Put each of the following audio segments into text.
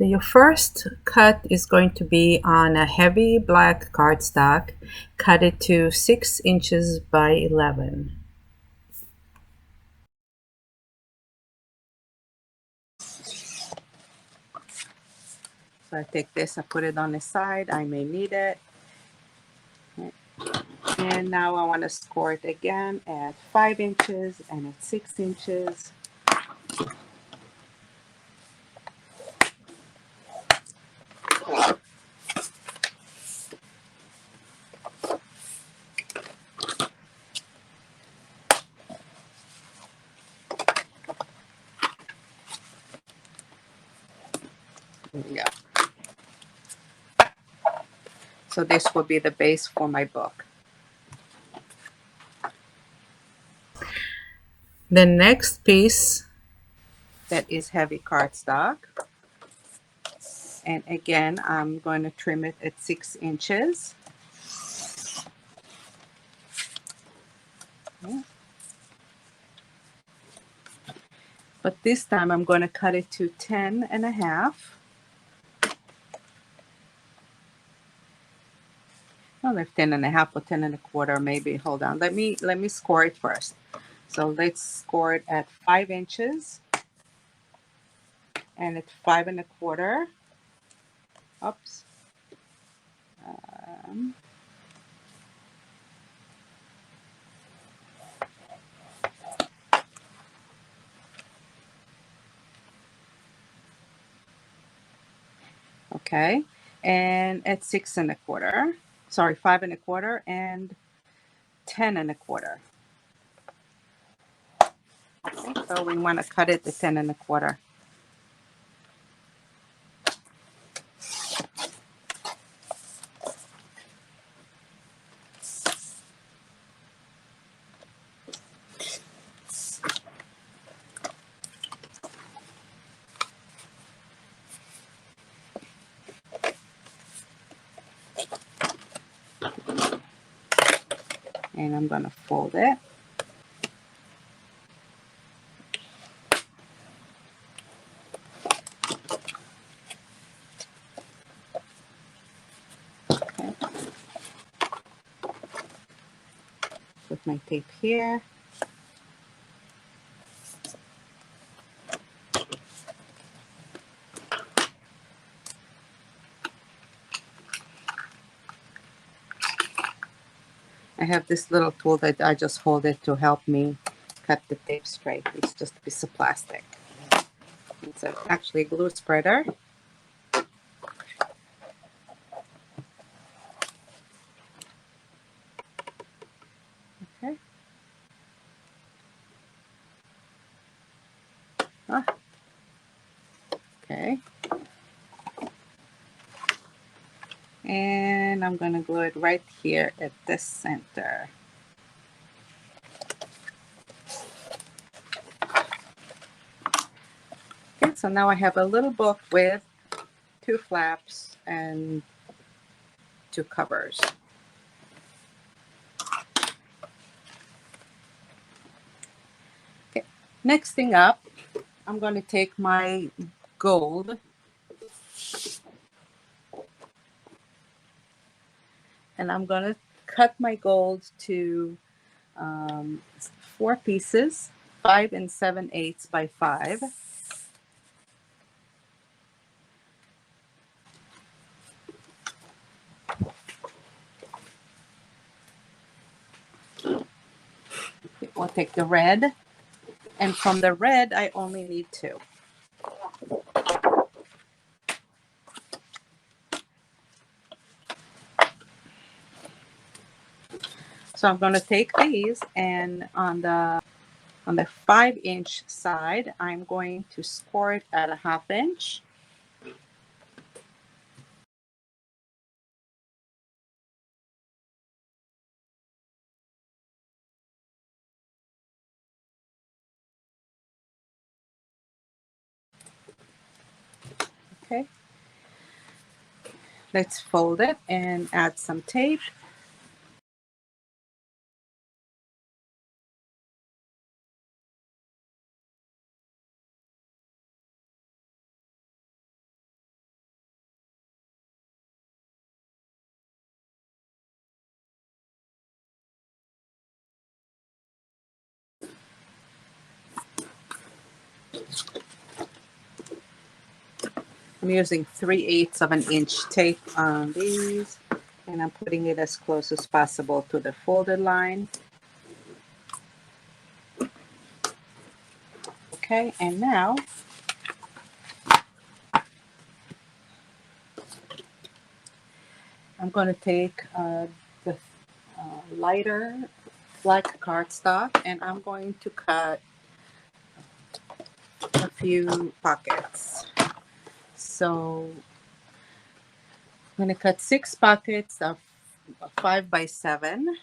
Your first cut is going to be on a heavy black cardstock. Cut it to 6 inches by 11. So I take this, I put it on the side. I may need it. And now I want to score it again at 5 inches and at 6 inches. There we go. So this will be the base for my book. The next piece that is heavy cardstock. And again, I'm going to trim it at 6 inches. Okay. But this time I'm going to cut it to 10 and a half. Well, if 10 and a half or 10 and a quarter, maybe. Hold on. Let me score it first. So let's score it at 5 inches. And it's 5 and a quarter. Oops. Okay. And at 6 and a quarter. Sorry, 5 and a quarter and 10 and a quarter. Okay, so we want to cut it to 10 and a quarter. And I'm going to fold it. Okay. Put my tape here. I have this little tool that I just hold it to help me cut the tape straight. It's just a piece of plastic. It's actually a glue spreader. Okay. Ah. Okay. And I'm going to glue it right here at the center. Okay, so now I have a little book with 2 flaps and 2 covers. Okay, next thing up, I'm going to take my gold and I'm going to cut my gold to 4 pieces, 5 7/8 by 5. We'll take the red, and from the red, I only need 2. So I'm going to take these, and on the 5-inch side, I'm going to score it at a 1/2 inch. Okay. Let's fold it and add some tape. I'm using 3/8 of an inch tape on these, and I'm putting it as close as possible to the folded line. Okay, and now I'm going to take the lighter black cardstock, and I'm going to cut a few pockets. So I'm going to cut 6 pockets of 5 by 7.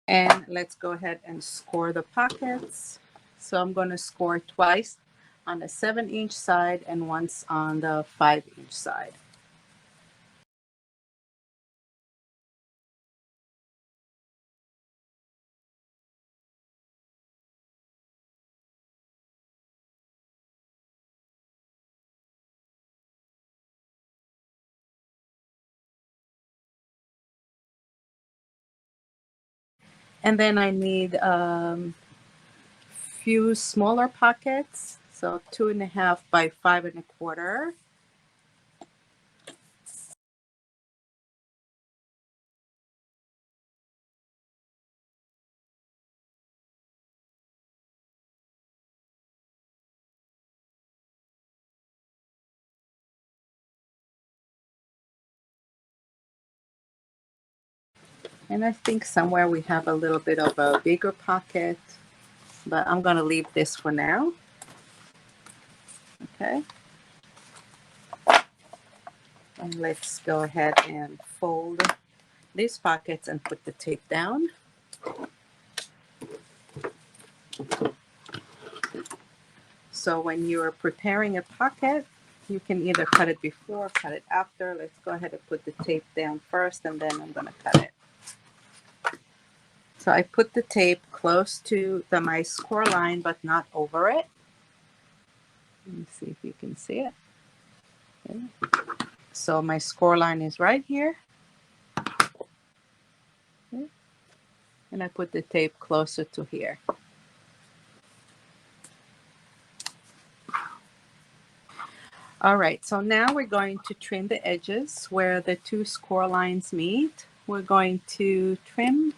And let's go ahead and score the pockets. So I'm going to score twice on the 7-inch side and once on the 5-inch side. And then I need few smaller pockets, so 2.5 by 5.25. And I think somewhere we have a little bit of a bigger pocket, but I'm going to leave this for now. Okay. And let's go ahead and fold these pockets and put the tape down. So when you're preparing a pocket, you can either cut it before or cut it after. Let's go ahead and put the tape down first, and then I'm going to cut it. So I put the tape close to my score line, but not over it. Let me see if you can see it. Okay. So my score line is right here. Okay. And I put the tape closer to here. All right, so now we're going to trim the edges where the 2 score lines meet. We're going to trim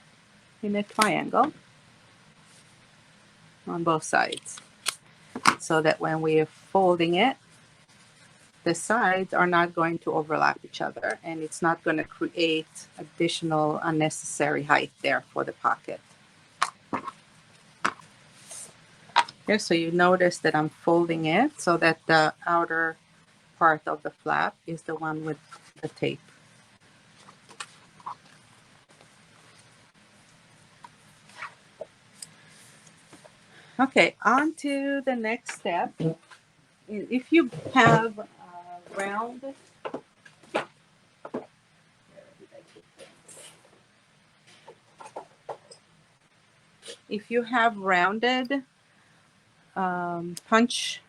in a triangle on both sides so that when we are folding it, the sides are not going to overlap each other, and it's not going to create additional unnecessary height there for the pocket. Here, so you notice that I'm folding it so that the outer part of the flap is the one with the tape. Okay, on to the next step. If you have round, if you have rounded punches,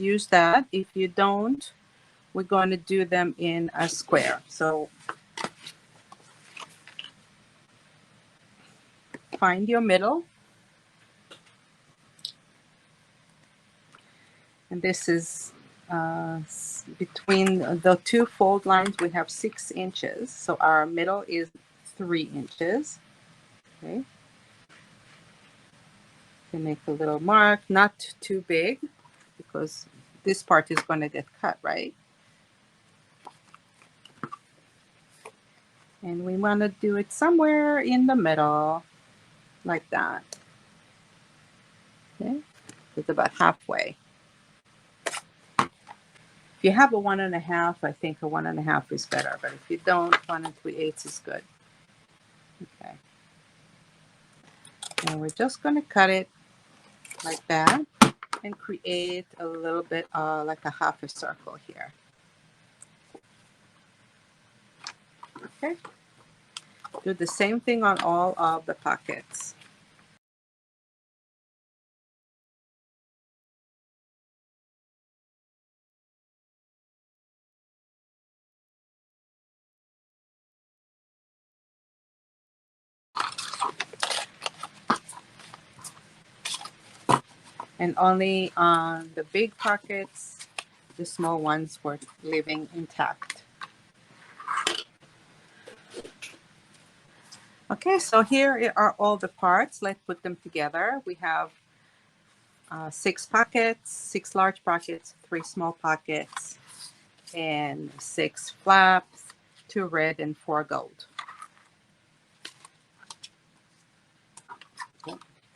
use that. If you don't, we're going to do them in a square. So find your middle. And this is between the 2 fold lines, we have 6 inches. So our middle is 3 inches. Okay. You make a little mark, not too big, because this part is going to get cut, right? And we want to do it somewhere in the middle, like that. Okay, it's about halfway. If you have a 1.5, I think a 1.5 is better. But if you don't, 1 3/8 is good. Okay. And we're just going to cut it like that and create a little bit like a half a circle here. Okay. Do the same thing on all of the pockets. And only on the big pockets, the small ones were leaving intact. Okay, so here are all the parts. Let's put them together. We have 6 pockets, 6 large pockets, 3 small pockets, and 6 flaps, 2 red and 4 gold.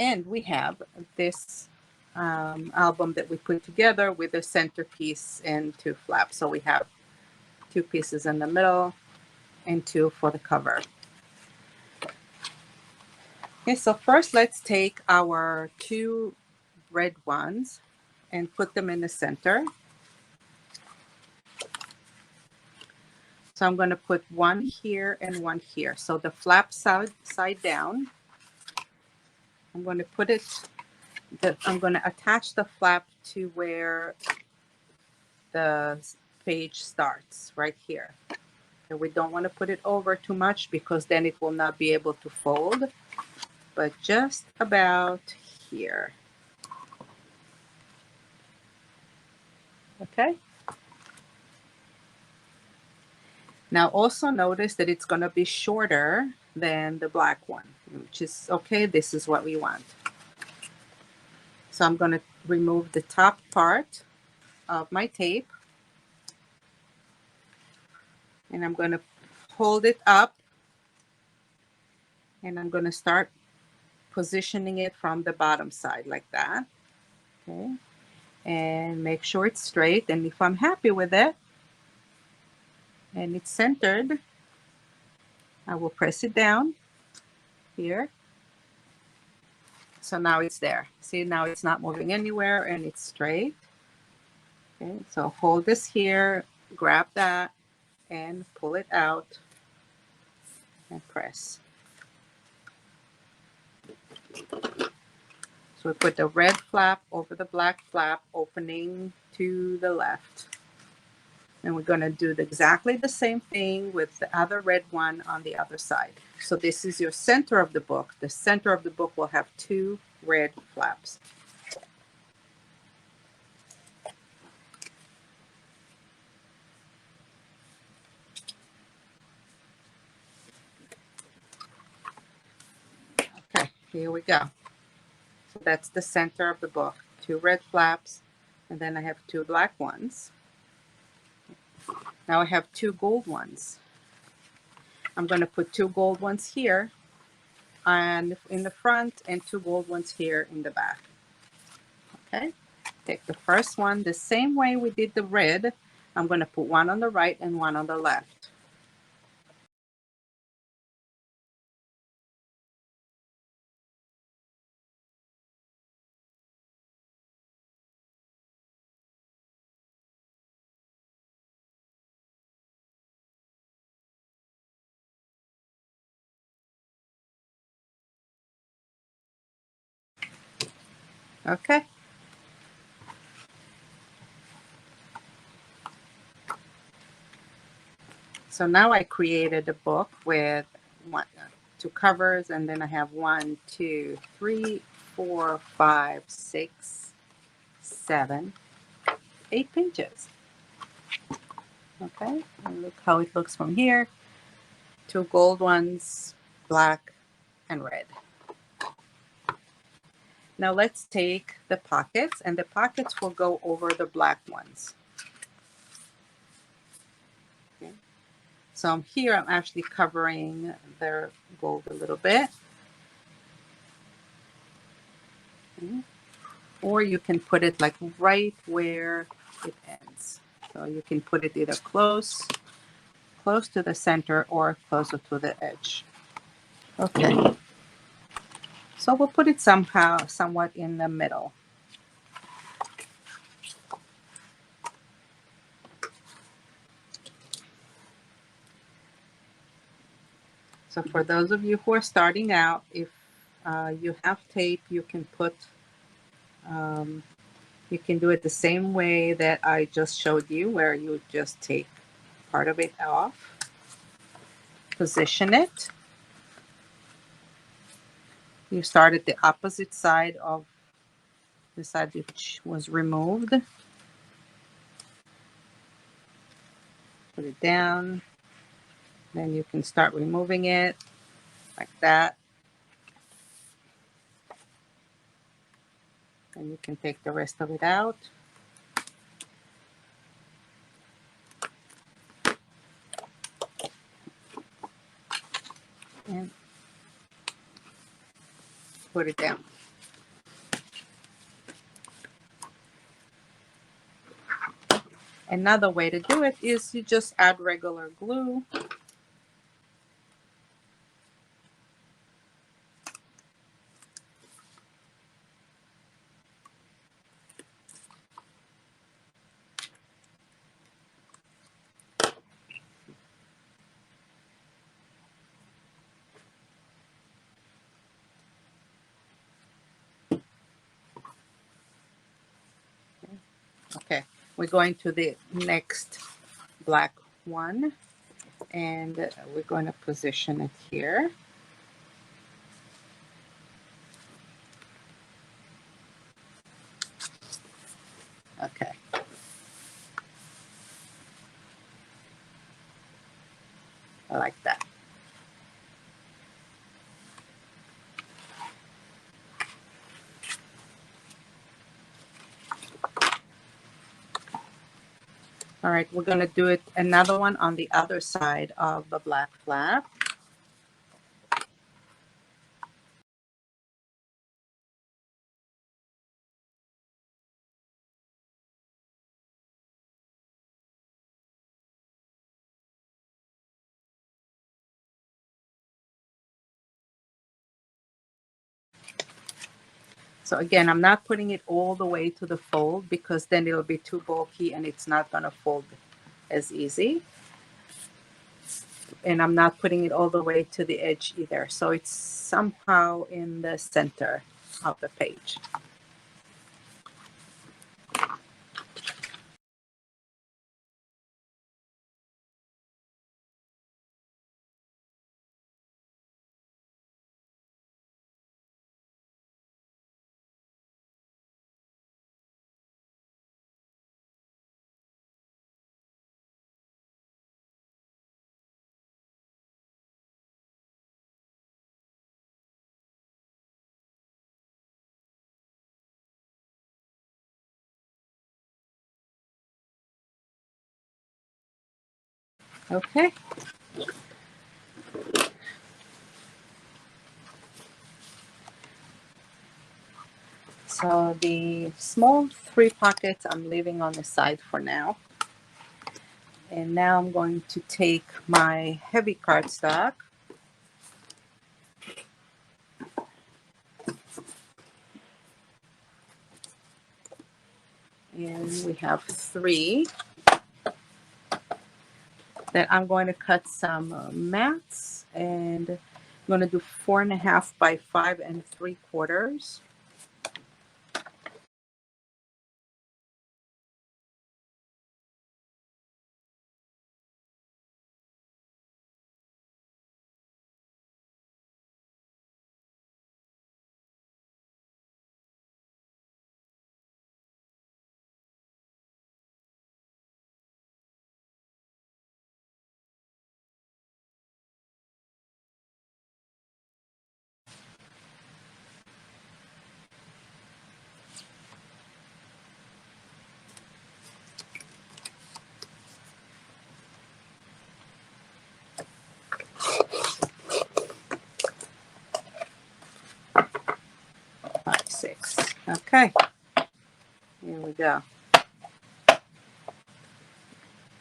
And we have this album that we put together with a centerpiece and 2 flaps. So we have 2 pieces in the middle and 2 for the cover. Okay, so first let's take our 2 red ones and put them in the center. So I'm going to put one here and one here. So the flap side down. I'm going to put it, I'm going to attach the flap to where the page starts, right here. And we don't want to put it over too much because then it will not be able to fold, but just about here. Okay. Now also notice that it's going to be shorter than the black one, which is okay. This is what we want. So I'm going to remove the top part of my tape, and I'm going to hold it up, and I'm going to start positioning it from the bottom side like that. Okay. And make sure it's straight. And if I'm happy with it and it's centered, I will press it down here. So now it's there. See, now it's not moving anywhere and it's straight. Okay, so hold this here, grab that, and pull it out and press. So we put the red flap over the black flap, opening to the left. And we're going to do exactly the same thing with the other red one on the other side. So this is your center of the book. The center of the book will have 2 red flaps. Okay, here we go. So that's the center of the book. 2 red flaps, and then I have 2 black ones. Now I have 2 gold ones. I'm going to put 2 gold ones here and in the front and 2 gold ones here in the back. Okay, take the first one the same way we did the red. I'm going to put one on the right and one on the left. Okay. So now I created a book with 2 covers, and then I have 1, 2, 3, 4, 5, 6, 7, 8 pages. Okay, and look how it looks from here. 2 gold ones, black and red. Now let's take the pockets, and the pockets will go over the black ones. Okay. So here I'm actually covering the gold a little bit. Okay. Or you can put it like right where it ends. So you can put it either close to the center or closer to the edge. Okay. So we'll put it somewhat in the middle. So for those of you who are starting out, if you have tape, you can you can do it the same way that I just showed you, where you just take part of it off, position it. You start at the opposite side of the side which was removed. Put it down. Then you can start removing it like that. And you can take the rest of it out. And put it down. Another way to do it is you just add regular glue. Okay, we're going to the next black one, and we're going to position it here. Okay. I like that. All right, we're going to do it another one on the other side of the black flap. So again, I'm not putting it all the way to the fold because then it'll be too bulky and it's not going to fold as easy. And I'm not putting it all the way to the edge either. So it's somehow in the center of the page. Okay. So the small 3 pockets I'm leaving on the side for now. And now I'm going to take my heavy cardstock. And we have 3 that I'm going to cut some mats, and I'm going to do 4.5 by 5 3/4. Five, 6. Okay, here we go.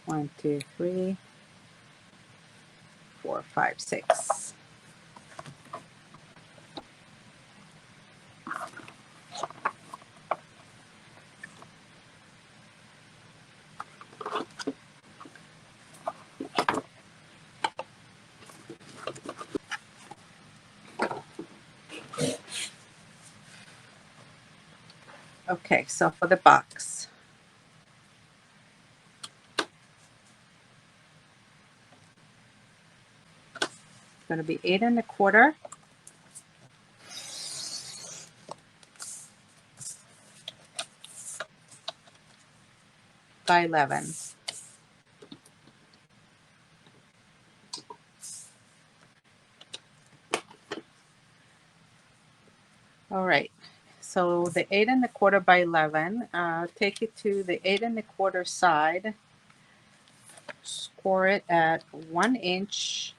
1, 2, 3, 4, 5, 6. Okay, so for the box, it's going to be 8 1/4 by 11. All right, so the 8 1/4 by 11, take it to the 8 1/4 side, score it at 1 inch,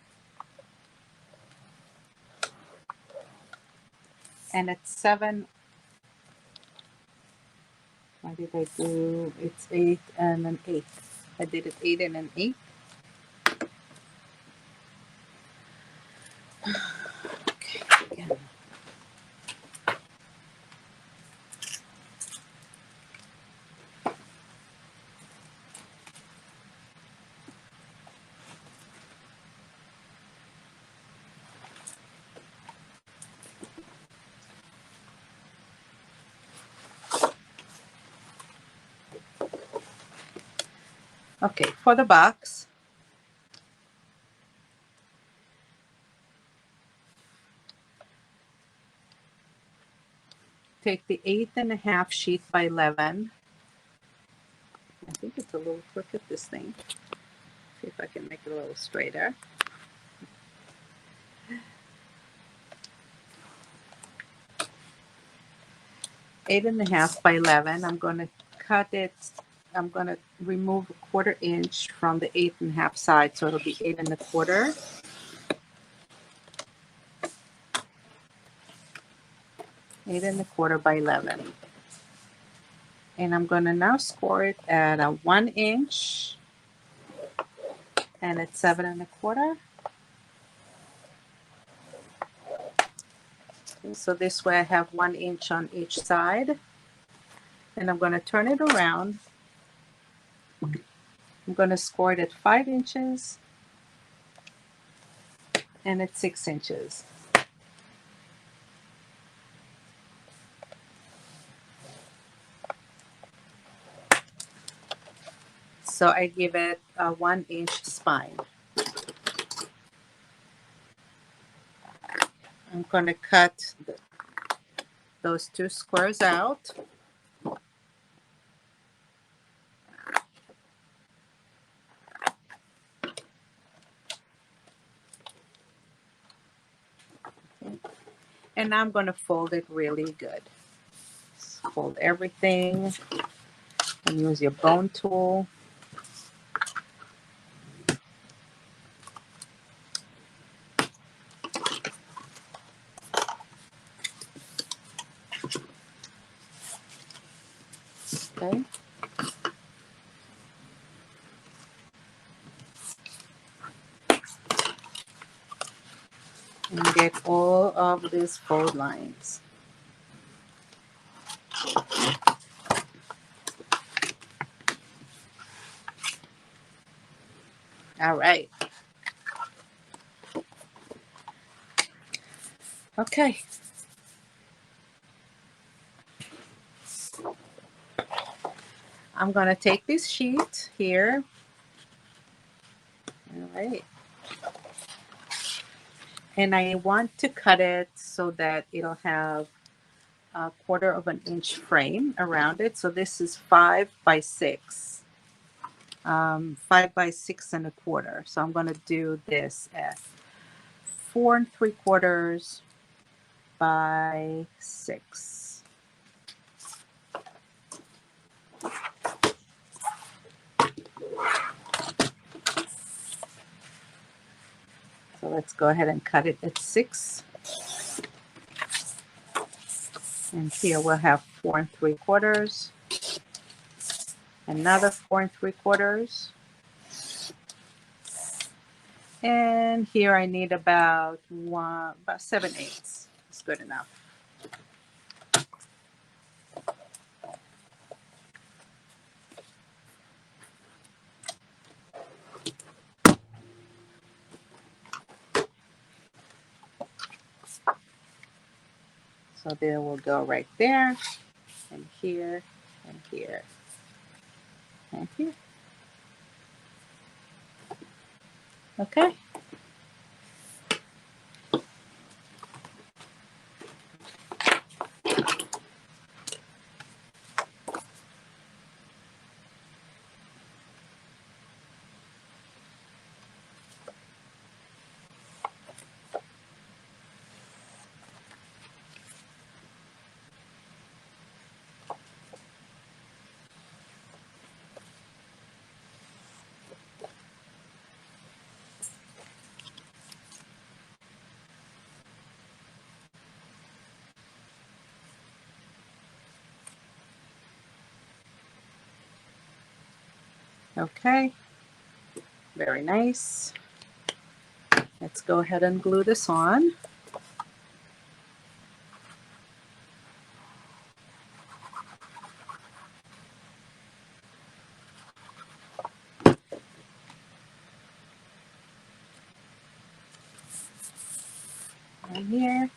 and at 7. Why did I do? It's 8 and an 8. I did it 8 and an 8. Okay, again. Okay, for the box, take the 8 1/2 sheet by 11. I think it's a little crooked, this thing. See if I can make it a little straighter. Eight and a half by 11. I'm going to cut it. I'm going to remove 1/4 inch from the 8 1/2 side, so it'll be 8 1/4. Eight and a quarter by 11. And I'm going to now score it at a 1 inch and at 7 1/4. Okay, so this way I have 1 inch on each side. And I'm going to turn it around. I'm going to score it at 5 inches and at 6 inches. So I give it a 1 inch spine. I'm going to cut those 2 squares out. And now I'm going to fold it really good. Fold everything and use your bone tool. Okay. And get all of these fold lines. All right. Okay. I'm going to take this sheet here. All right. And I want to cut it so that it'll have a 1/4 of an inch frame around it. So this is 5 by 6. 5 by 6 1/4. So I'm going to do this at 4 3/4 by 6. So let's go ahead and cut it at 6. And here we'll have 4 3/4. Another 4 3/4. And here I need about 7/8. It's good enough. So there we'll go right there. And here, and here, and here. Okay. Okay, very nice. Let's go ahead and glue this on. On here.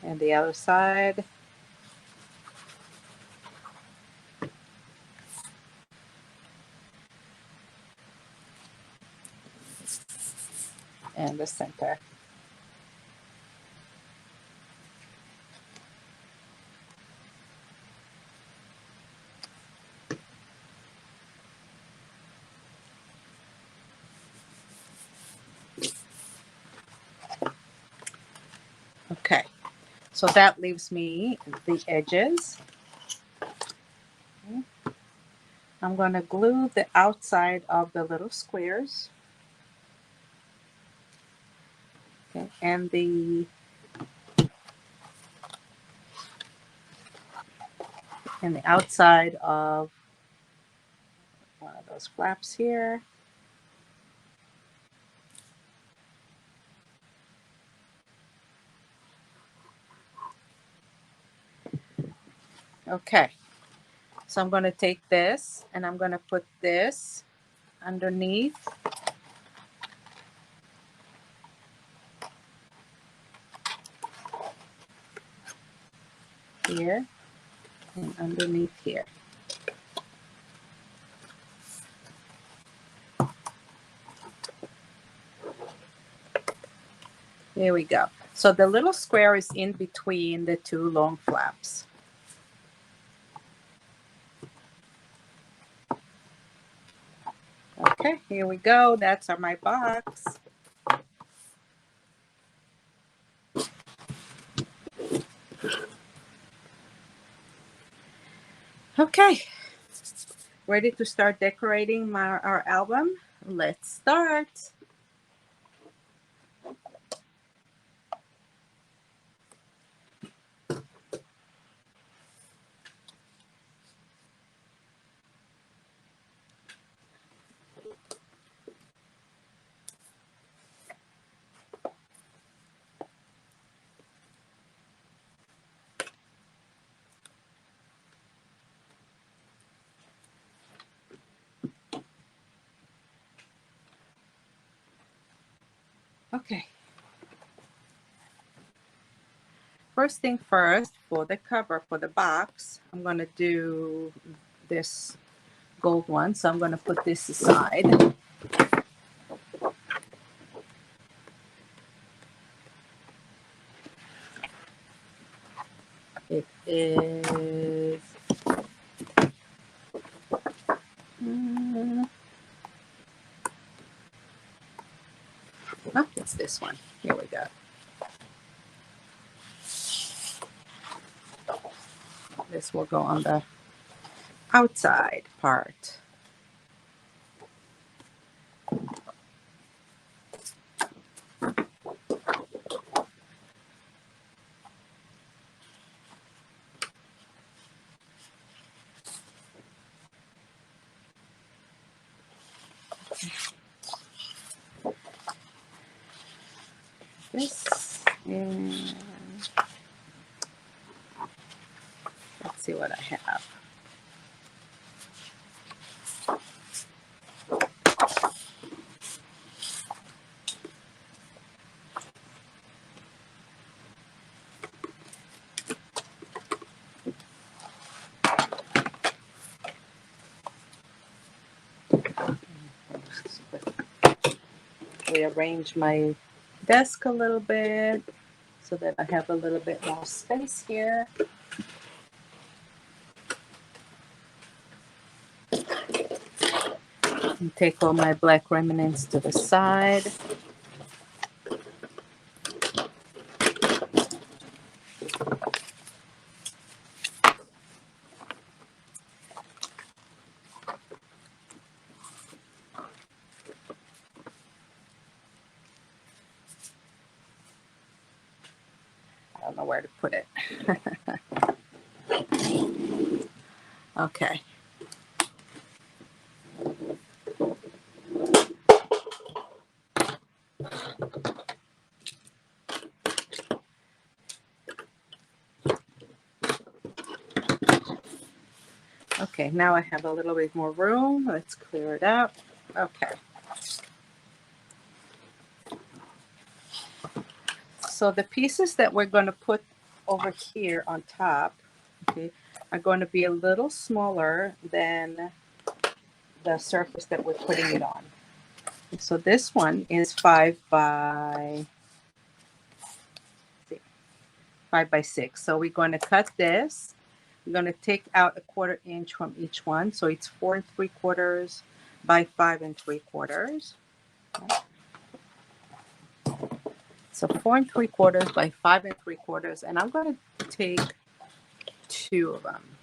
And the other side. And the center. Okay, so that leaves me the edges. Okay. I'm going to glue the outside of the little squares. Okay, and the outside of one of those flaps here. Okay, so I'm going to take this and I'm going to put this underneath. Here and underneath here. There we go. So the little square is in between the two long flaps. Okay, here we go. That's my box. Okay, ready to start decorating our album? Let's start. Okay. First thing first, for the cover for the box, I'm going to do this gold one. So I'm going to put this aside. It is it's this one. Here we go. This will go on the outside part. This and let's see what I have. rearrange my desk a little bit so that I have a little bit more space here. And take all my black remnants to the side. I don't know where to put it. Okay. Okay, now I have a little bit more room. Let's clear it up. Okay. So the pieces that we're going to put over here on top, okay, are going to be a little smaller than the surface that we're putting it on. So this one is 5 by 6. So we're going to cut this. We're going to take out a 1/4 inch from each one. So it's 4 3/4 by 5 3/4. Okay. So 4 3/4 by 5 3/4, and I'm going to take 2 of them.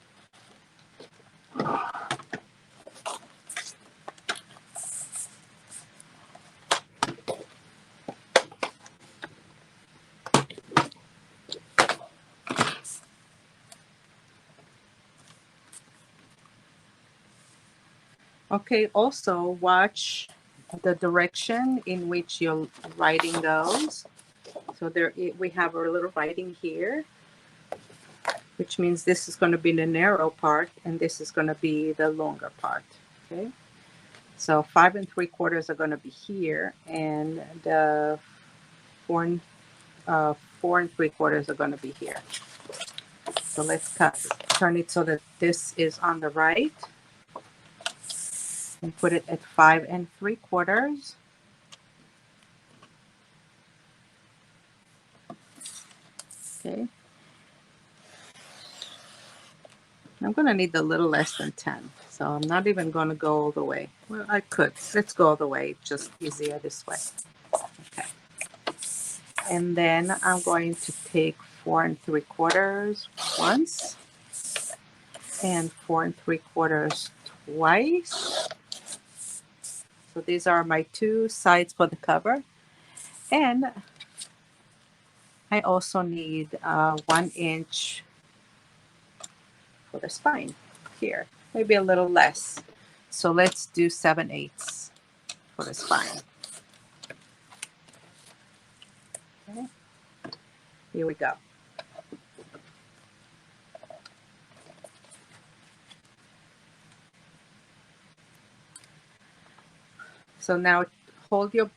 Okay, also watch the direction in which you're writing those. So we have a little writing here, which means this is going to be the narrow part and this is going to be the longer part. Okay, so 5 3/4 are going to be here, and the 4 3/4 are going to be here. So let's turn it so that this is on the right, and put it at 5 3/4. Okay. I'm going to need a little less than 10. So I'm not even going to go all the way. Well, I could. Let's go all the way. It's just easier this way. Okay. And then I'm going to take 4 3/4 once and 4 3/4 twice. So these are my 2 sides for the cover. And I also need 1 inch for the spine here, maybe a little less. So let's do 7/8 for the spine. Okay. Here we go. So now hold your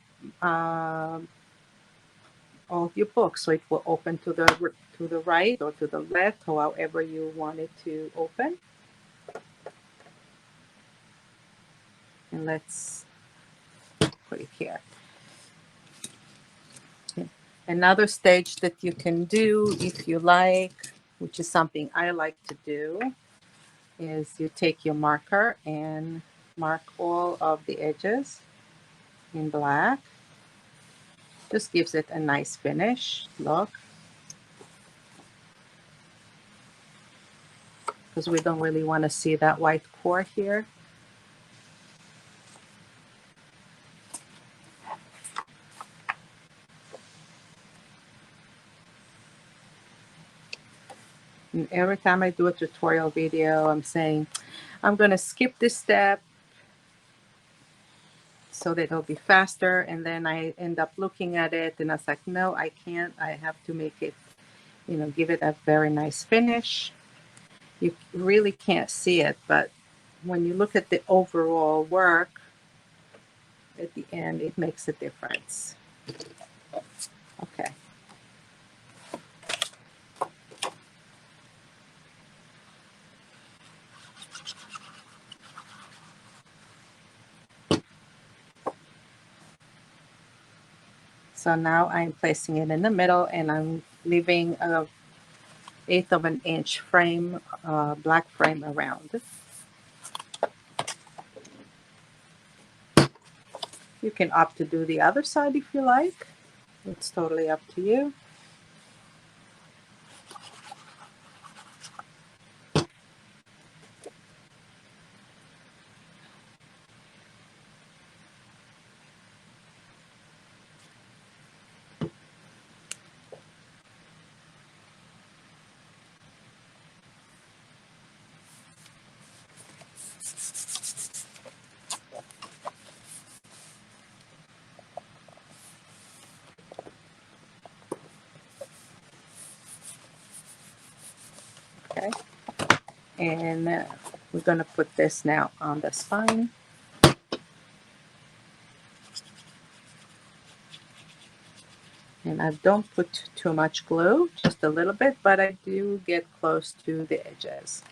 all of your books so it will open to the right or to the left, or however you want it to open. And let's put it here. Okay. Another stage that you can do if you like, which is something I like to do, is you take your marker and mark all of the edges in black. Just gives it a nice finish look, because we don't really want to see that white core here. And every time I do a tutorial video, I'm saying I'm going to skip this step so that it'll be faster. And then I end up looking at it and I was like, no, I can't. I have to make it, give it a very nice finish. You really can't see it, but when you look at the overall work at the end, it makes a difference. Okay. So now I'm placing it in the middle, and I'm leaving a 1/8 of an inch frame, black frame around. You can opt to do the other side if you like. It's totally up to you. Okay. And we're going to put this now on the spine. And I don't put too much glue, just a little bit, but I do get close to the edges.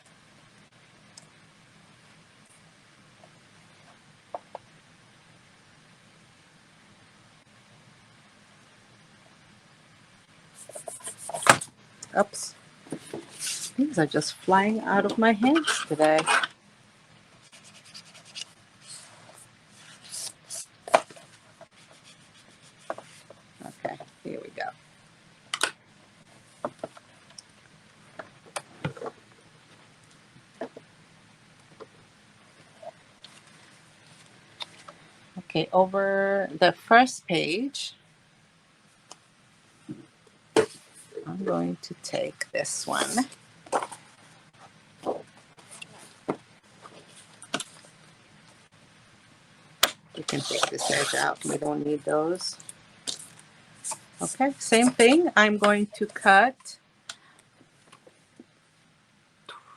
Oops. Things are just flying out of my hands today. Okay, here we go. Okay, over the first page, I'm going to take this one. You can take this edge out. We don't need those. Okay, same thing. I'm going to cut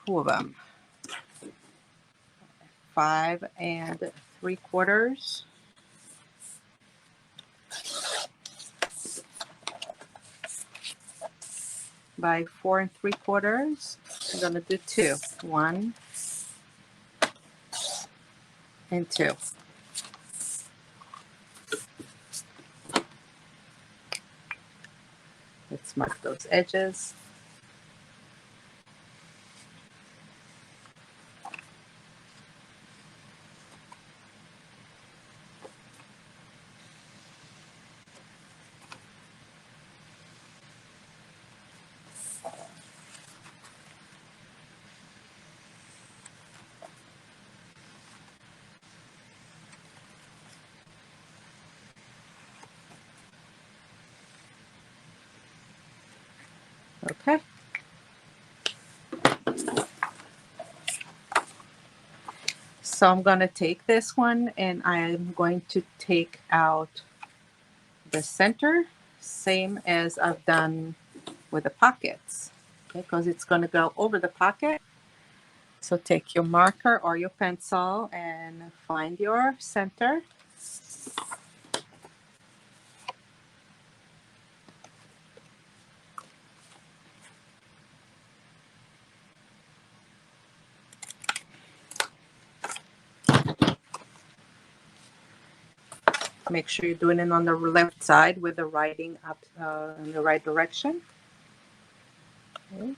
2 of them. 5 3/4 by 4 3/4. I'm going to do 2. 1 and 2. Let's mark those edges. Okay. So I'm going to take this one and I'm going to take out the center, same as I've done with the pockets, okay, because it's going to go over the pocket. So take your marker or your pencil and find your center. Make sure you're doing it on the left side with the writing up in the right direction. Okay.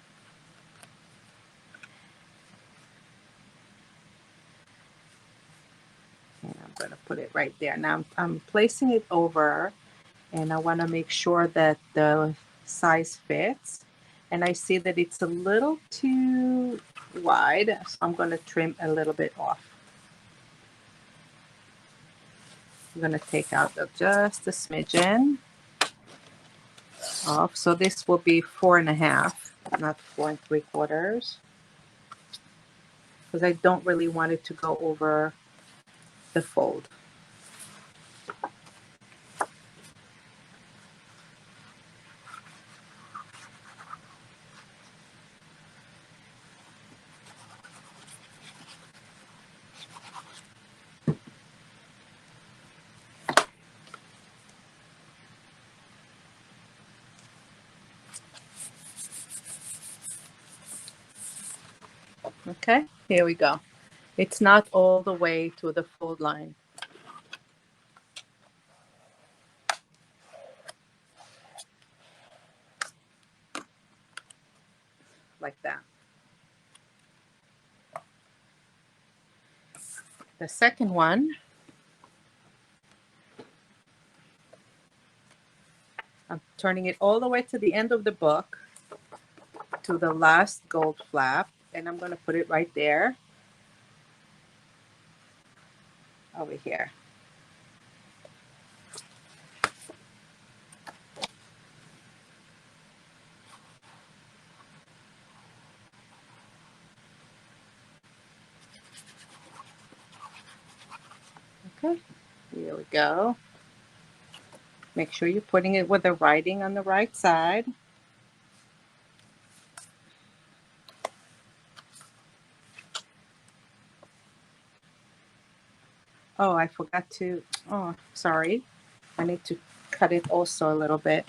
And I'm going to put it right there. Now I'm placing it over, and I want to make sure that the size fits. And I see that it's a little too wide, so I'm going to trim a little bit off. I'm going to take out just a smidgen off. So this will be 4 1/2, not 4 3/4, because I don't really want it to go over the fold. Okay, here we go. It's not all the way to the fold line. like that. The second one, I'm turning it all the way to the end of the book, to the last gold flap, and I'm going to put it right there, over here. Okay, here we go. Make sure you're putting it with the writing on the right side. Oh, I forgot to, oh, sorry. I need to cut it also a little bit.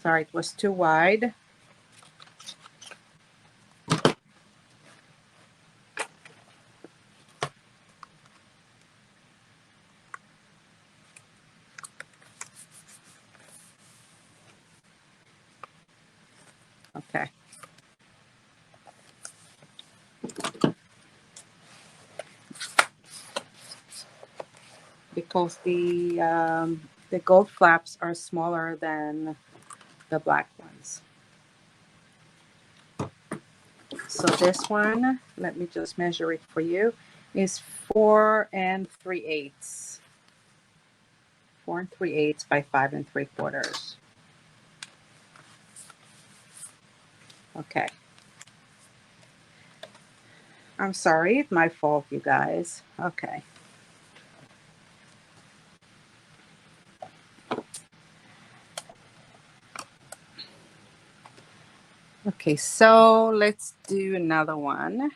Sorry, it was too wide. Okay. Because the gold flaps are smaller than the black ones. So this one, let me just measure it for you, is 4 3/8. 4 3/8 by 5 3/4. Okay. I'm sorry, it's my fault, you guys. Okay. Okay, so let's do another one.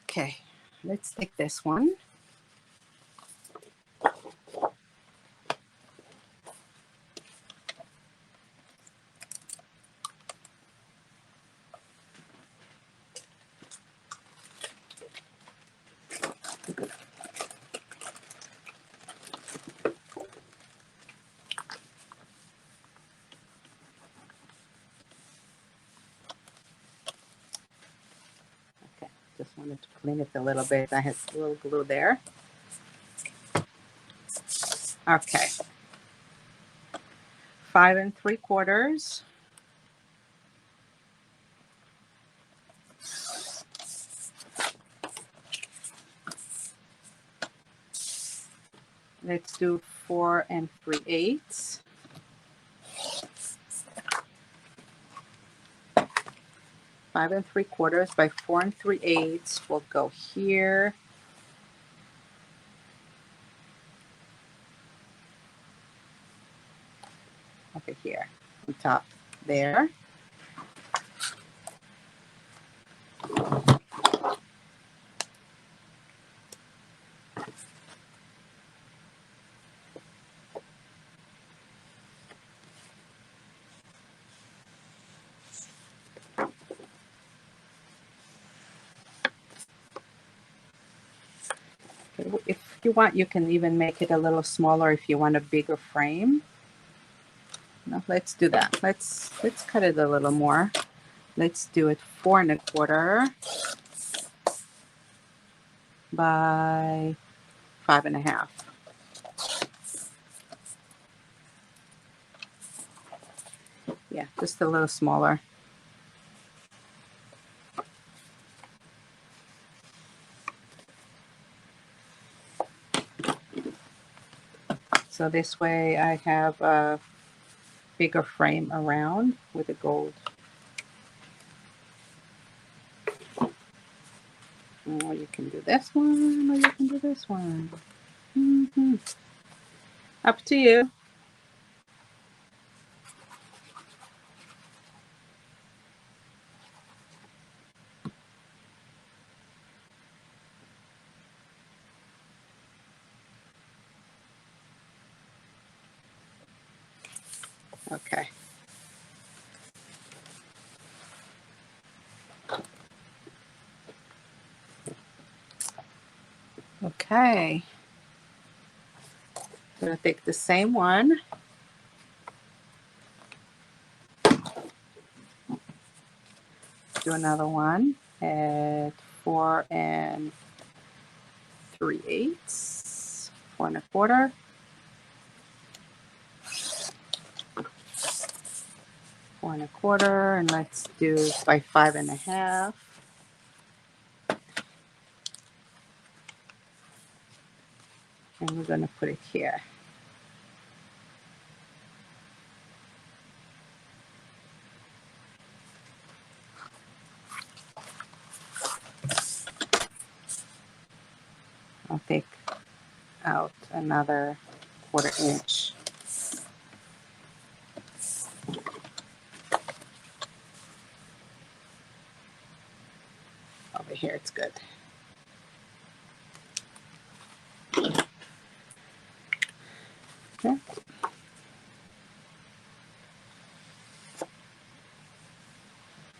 Okay, let's take this one. Okay, just wanted to clean it a little bit. I had a little glue there. Okay. 5 3/4. Let's do 4 3/8. 5 3/4 by 4 3/8 will go here. Over here, on top there. If you want, you can even make it a little smaller if you want a bigger frame. No, let's do that. Let's cut it a little more. Let's do it 4 1/4 by 5 1/2. Yeah, just a little smaller. So this way I have a bigger frame around with the gold. Or you can do this one, or you can do this one. Up to you. Okay. Okay. I'm going to take the same one. Do another one at 4 3/8, 4 1/4. 4 1/4, and let's do by 5 1/2. And we're going to put it here. I'll take out another 1/4 inch. Over here, it's good. Okay.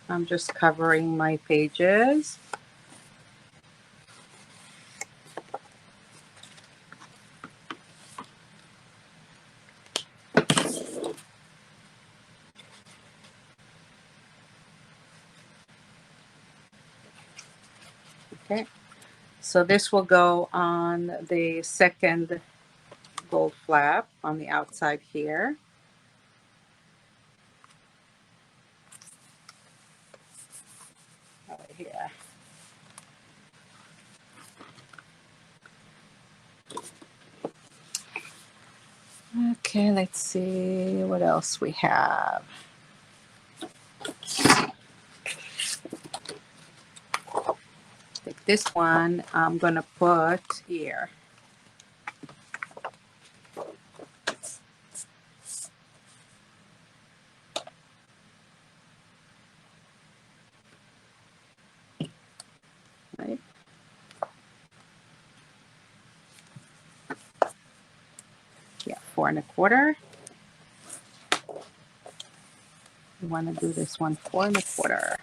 I'm just covering my pages. Okay, so this will go on the second gold flap on the outside here. Over here. Okay, let's see what else we have. Take this one, I'm gonna put here. Right. Yeah, 4 1/4. We want to do this one 4 1/4.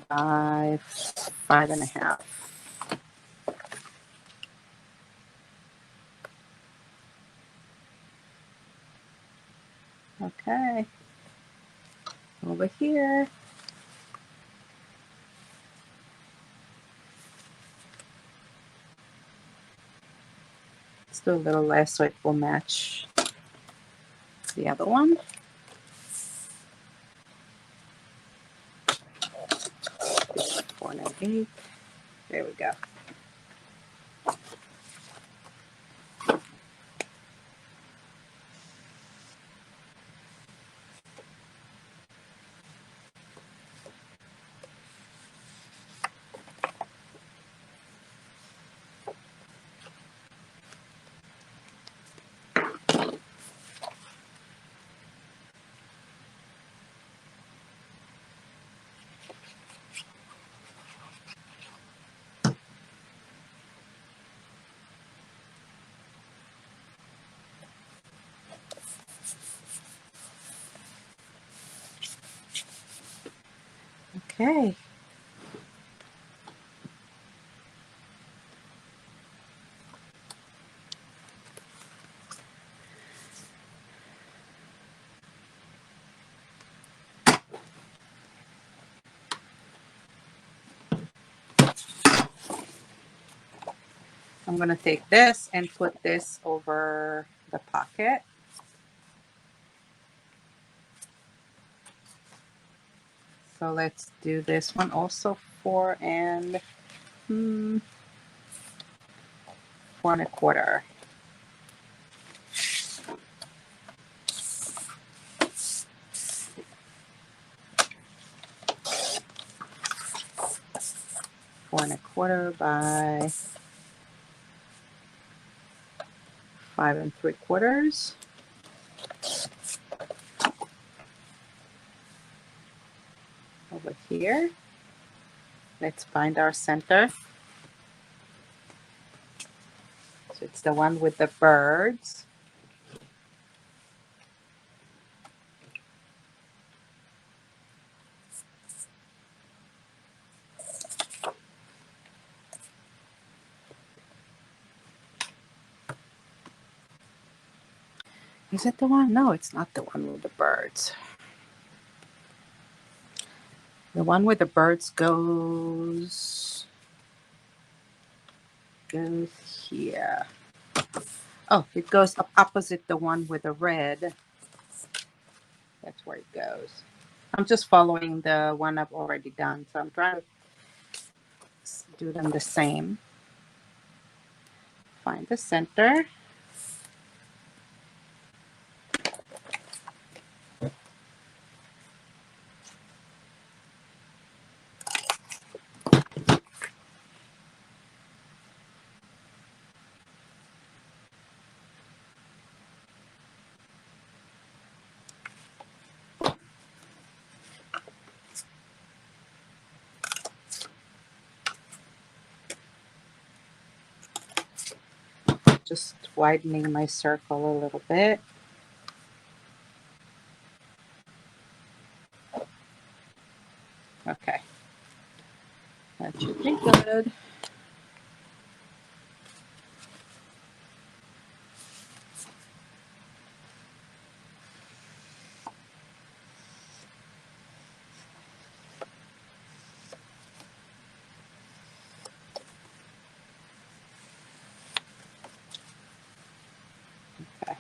By 5 1/2. Okay. Over here. Let's do a little less so it will match the other one. This 4 1/8. There we go. Okay. I'm going to take this and put this over the pocket. So let's do this one also 4 1/4. 4 1/4 by 5 3/4. Over here. Let's find our center. So it's the one with the birds. Is it the one? No, it's not the one with the birds. The one with the birds goes here. Oh, it goes opposite the one with the red. That's where it goes. I'm just following the one I've already done, so I'm trying to do them the same. Find the center. Just widening my circle a little bit. Okay. That should be good. Okay.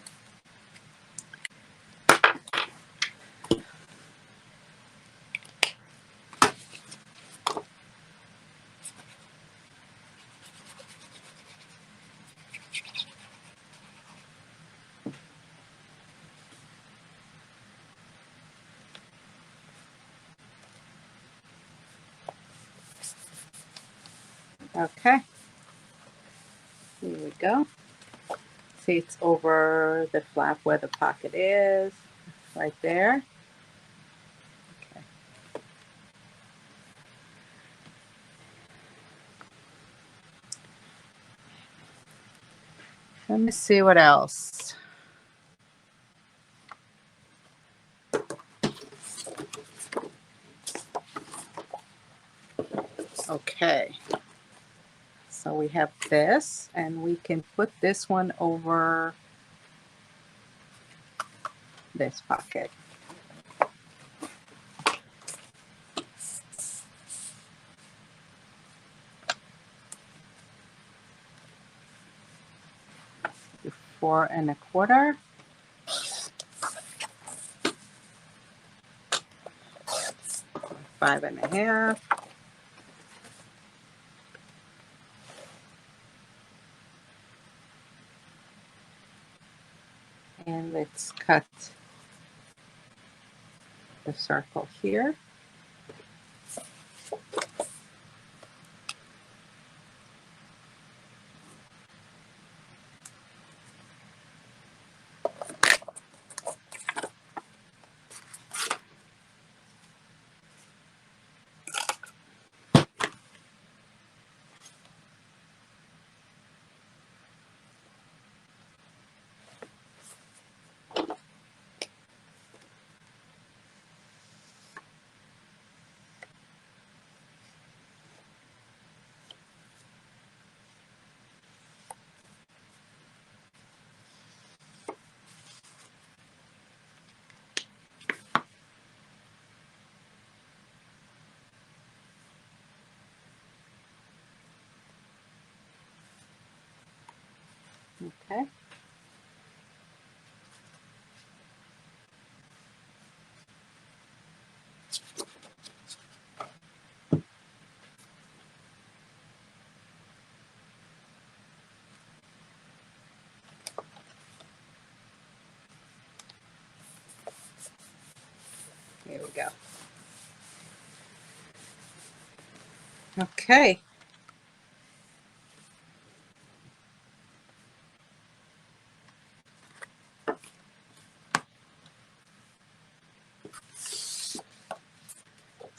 Okay. Here we go. See, it's over the flap where the pocket is, right there. Okay. Let me see what else. Okay. So we have this, and we can put this one over this pocket. Do 4 1/4. 5 1/2. And let's cut the circle here. Okay. Here we go. Okay.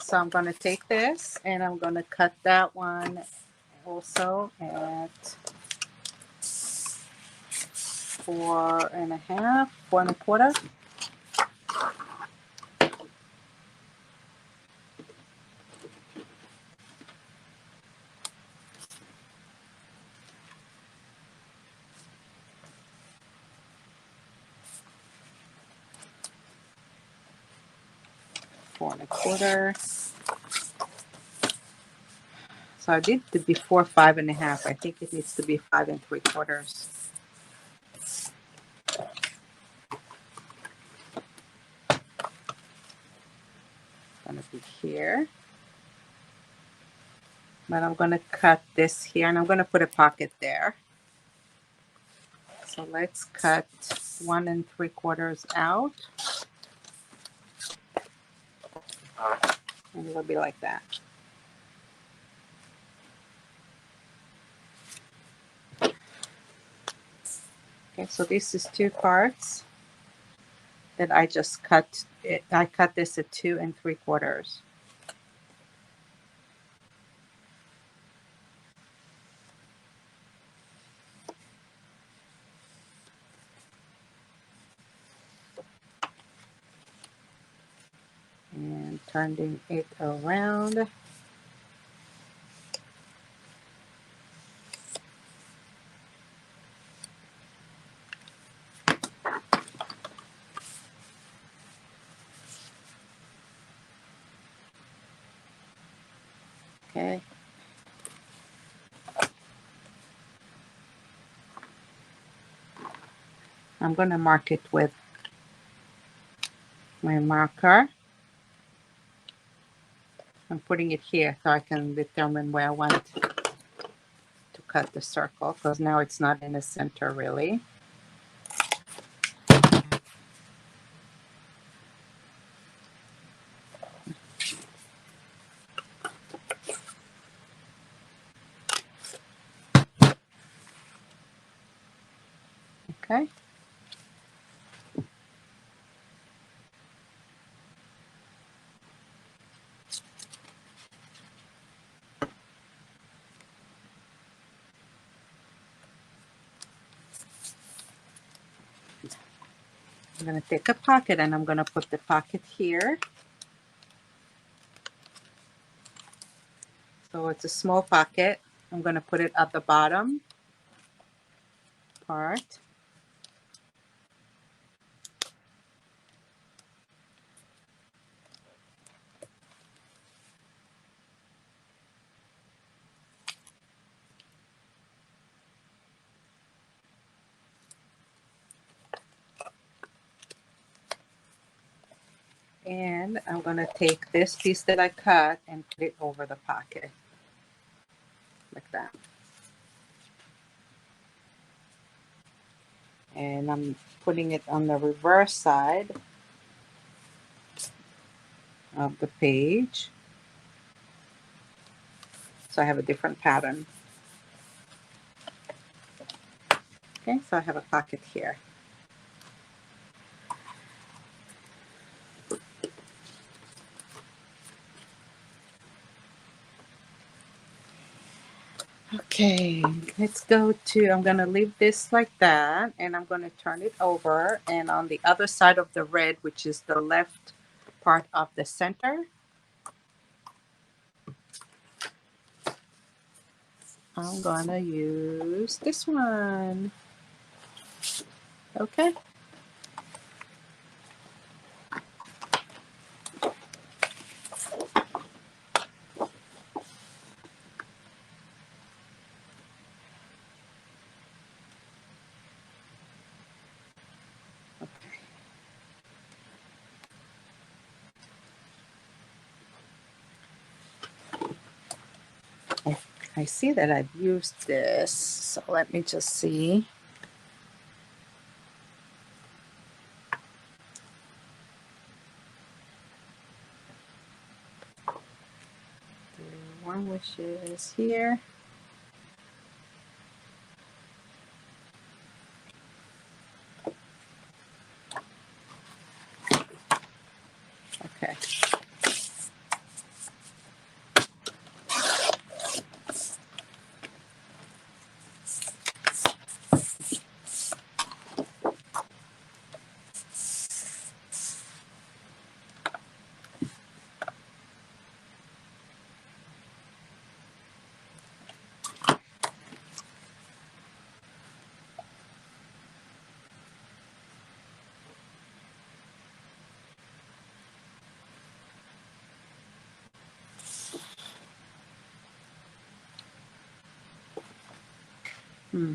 So I'm going to take this and I'm going to cut that one also at 4 1/2, 4 1/4. 4 1/4. So I did the before 5.5. I think it needs to be 5 3/4. Gonna be here. But I'm gonna cut this here and I'm gonna put a pocket there. So let's cut 1 3/4 out. And it'll be like that. Okay, so this is 2 parts that I just cut. I cut this at 2 3/4. And turning it around. Okay. I'm going to mark it with my marker. I'm putting it here so I can determine where I want to cut the circle, because now it's not in the center really. Okay. I'm going to take a pocket and I'm going to put the pocket here. So it's a small pocket. I'm going to put it at the bottom part. And I'm going to take this piece that I cut and put it over the pocket. Like that. And I'm putting it on the reverse side of the page. So I have a different pattern. Okay, so I have a pocket here. Okay, let's go to, I'm going to leave this like that, and I'm going to turn it over, and on the other side of the red, which is the left part of the center, I'm going to use this one. Okay. I see that I've used this, so let me just see. One wishes here. Okay. Hmm.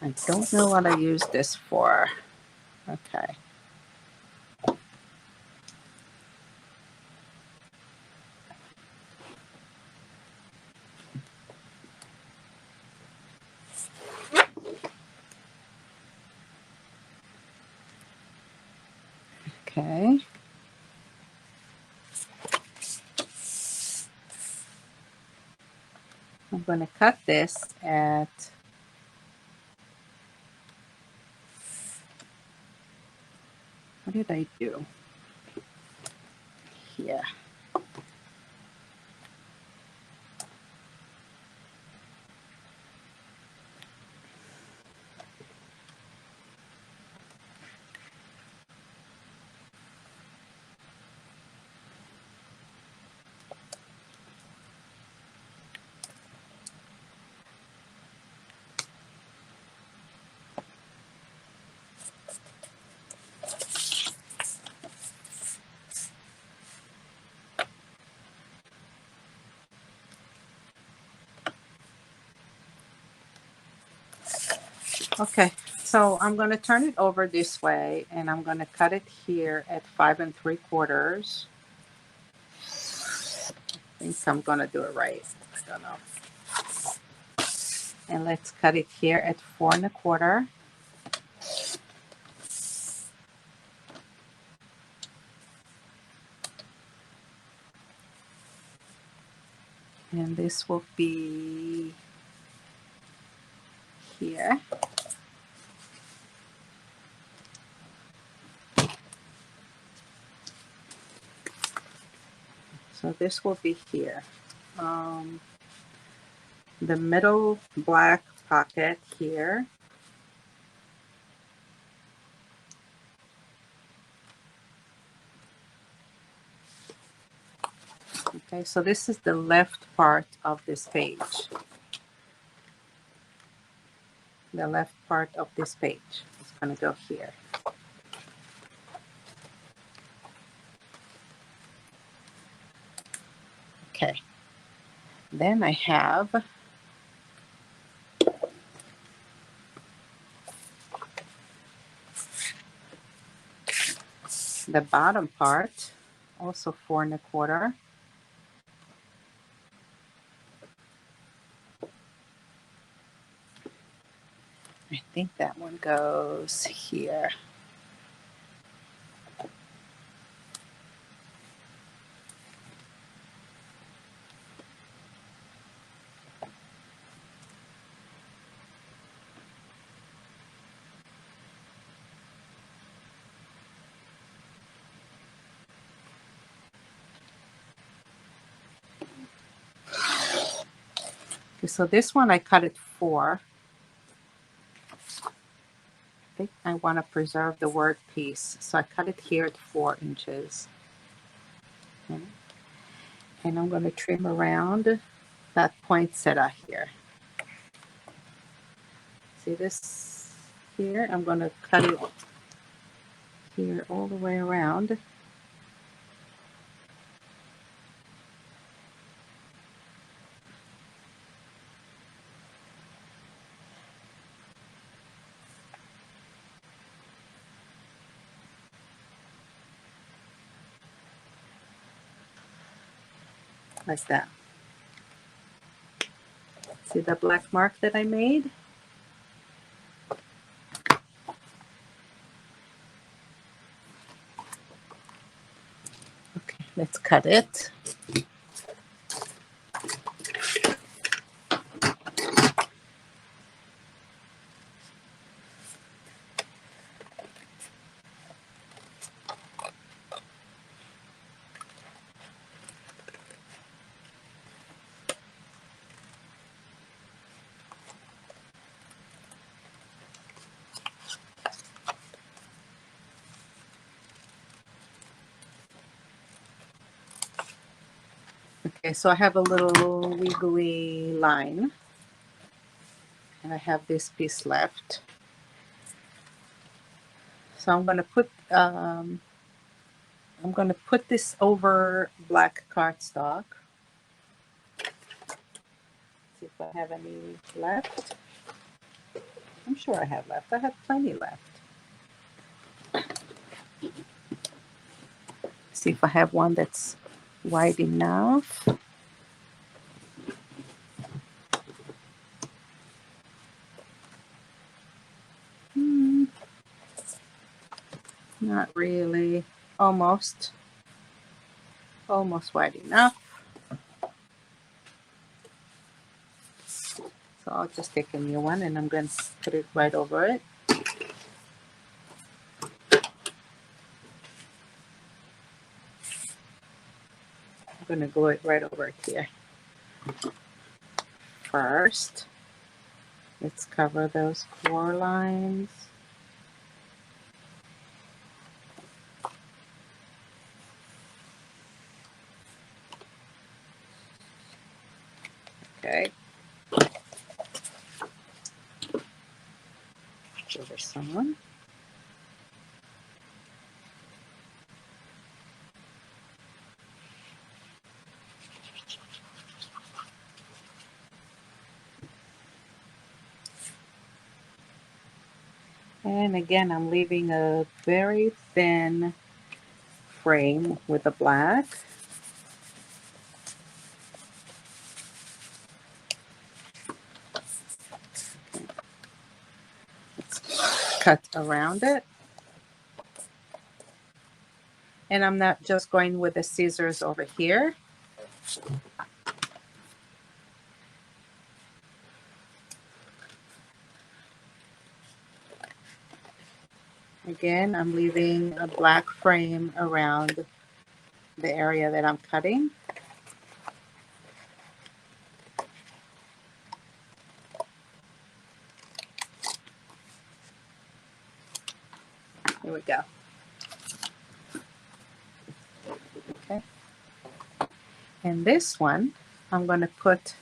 I don't know what I use this for. Okay. Okay. I'm going to cut this at, what did I do? Here. Okay, so I'm going to turn it over this way, and I'm going to cut it here at 5 3/4. I think I'm going to do it right. I don't know. And let's cut it here at 4 1/4. And this will be here. So this will be here. The middle black pocket here. Okay, so this is the left part of this page. The left part of this page is going to go here. Okay. Then I have the bottom part, also 4 1/4. I think that one goes here. Okay, so this one I cut it 4. I think I want to preserve the word piece, so I cut it here at 4 inches. Okay. And I'm going to trim around that poinsettia here. See this here? I'm going to cut it here all the way around. Like that. See the black mark that I made? Okay, let's cut it. Okay, so I have a little wiggly line, and I have this piece left. So I'm gonna put this over black cardstock. See if I have any left. I'm sure I have left. I have plenty left. See if I have one that's wide enough. Not really. Almost wide enough. So I'll just take a new one and I'm going to put it right over it. I'm going to glue it right over it here. First, let's cover those core lines. Okay. Over someone. And again, I'm leaving a very thin frame with the black. Let's cut around it. And I'm not just going with the scissors over here. Again, I'm leaving a black frame around the area that I'm cutting. Here we go. Okay. And this one, I'm going to put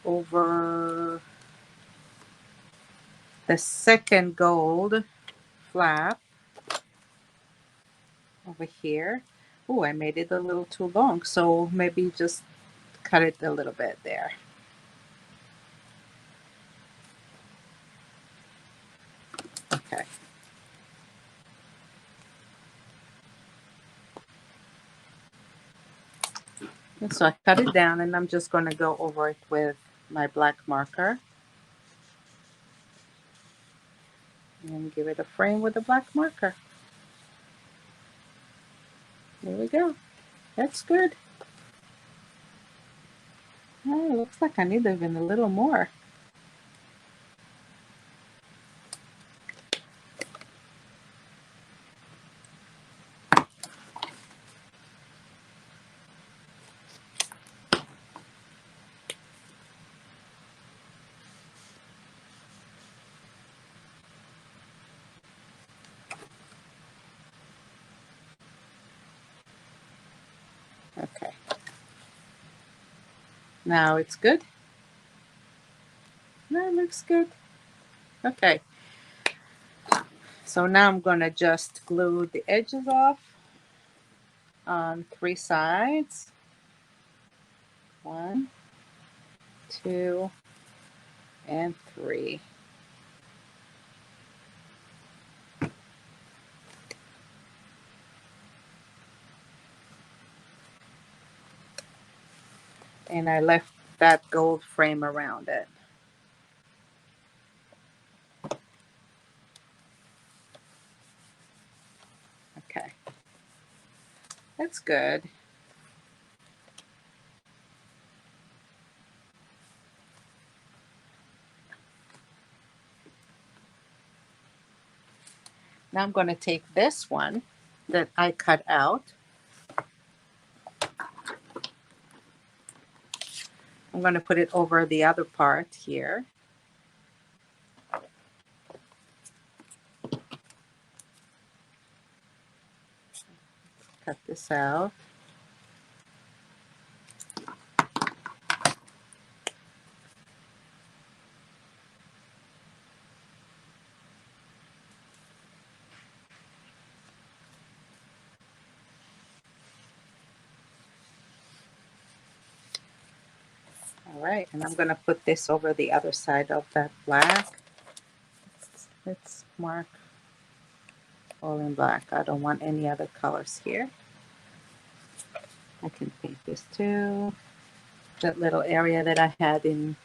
over the second gold flap over here. Oh, I made it a little too long, so maybe just cut it a little bit there. Okay. And so I cut it down and I'm just going to go over it with my black marker. And give it a frame with a black marker. There we go. That's good. Oh, it looks like I need even a little more. Okay. Now it's good. That looks good. Okay. So now I'm going to just glue the edges off on 3 sides. 1, 2, and 3. And I left that gold frame around it. Okay. That's good. Now I'm going to take this one that I cut out. I'm going to put it over the other part here. Cut this out. right, and I'm going to put this over the other side of that black. Let's mark all in black. I don't want any other colors here. I can paint this too. That little area that I had in,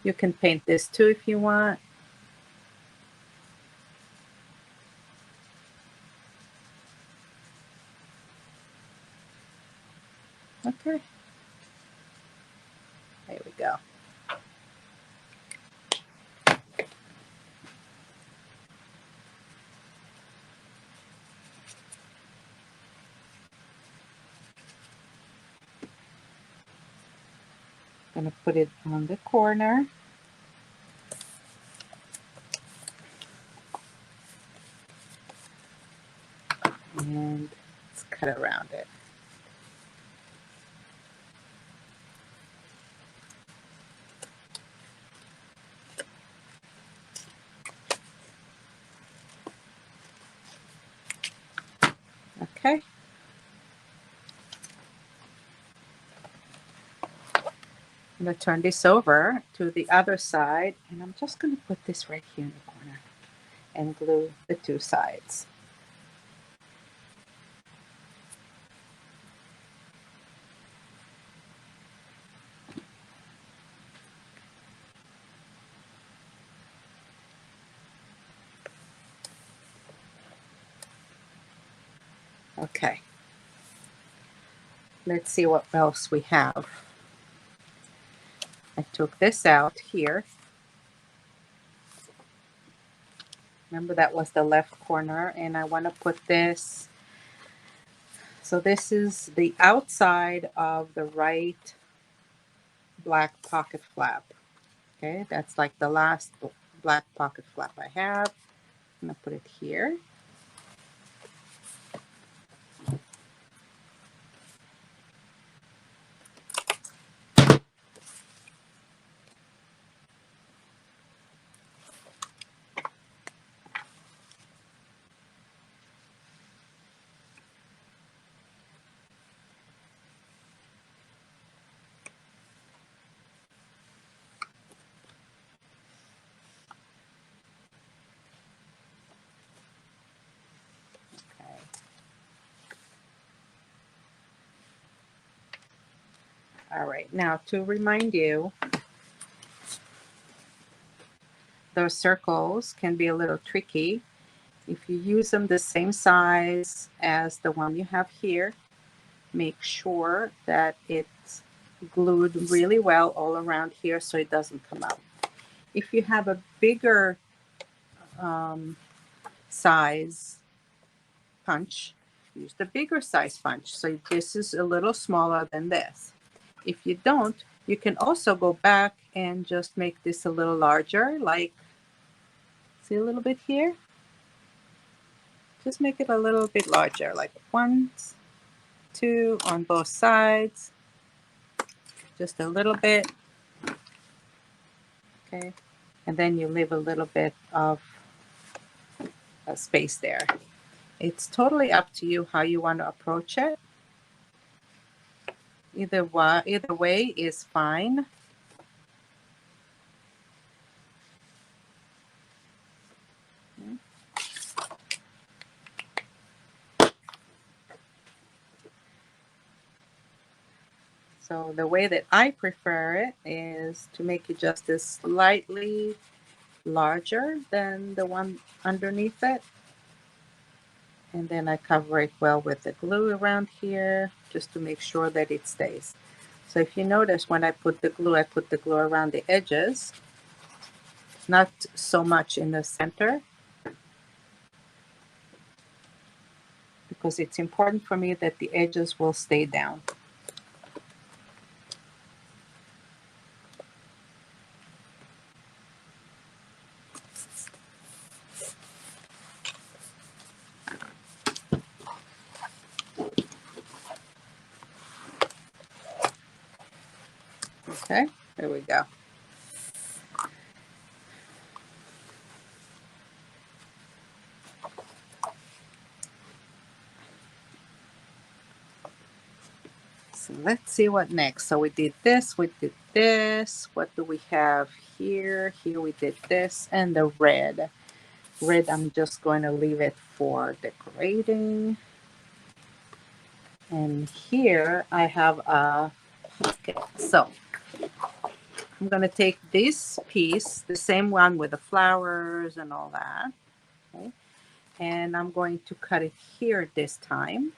you can paint this too if you want. Okay. There we go. I'm going to put it on the corner. And let's cut around it. Okay. I'm going to turn this over to the other side, and I'm just going to put this right here in the corner and glue the two sides. Okay. Let's see what else we have. I took this out here. Remember, that was the left corner, and I want to put this. So this is the outside of the right black pocket flap. Okay, that's like the last black pocket flap I have. I'm going to put it here. Okay. All right, now to remind you, those circles can be a little tricky. If you use them the same size as the one you have here, make sure that it's glued really well all around here so it doesn't come out. If you have a bigger size punch, use the bigger size punch. So this is a little smaller than this. If you don't, you can also go back and just make this a little larger, like, see a little bit here? Just make it a little bit larger, like 1, 2 on both sides. Just a little bit. Okay. And then you leave a little bit of a space there. It's totally up to you how you want to approach it. Either way is fine. So the way that I prefer it is to make it just as slightly larger than the one underneath it. And then I cover it well with the glue around here just to make sure that it stays. So if you notice, when I put the glue, I put the glue around the edges, not so much in the center, because it's important for me that the edges will stay down. Okay, there we go. So let's see what next. So we did this, we did this. What do we have here? Here we did this, and the red. Red, I'm just going to leave it for decorating. And here I have a pocket. So I'm going to take this piece, the same one with the flowers and all that, okay? And I'm going to cut it here this time.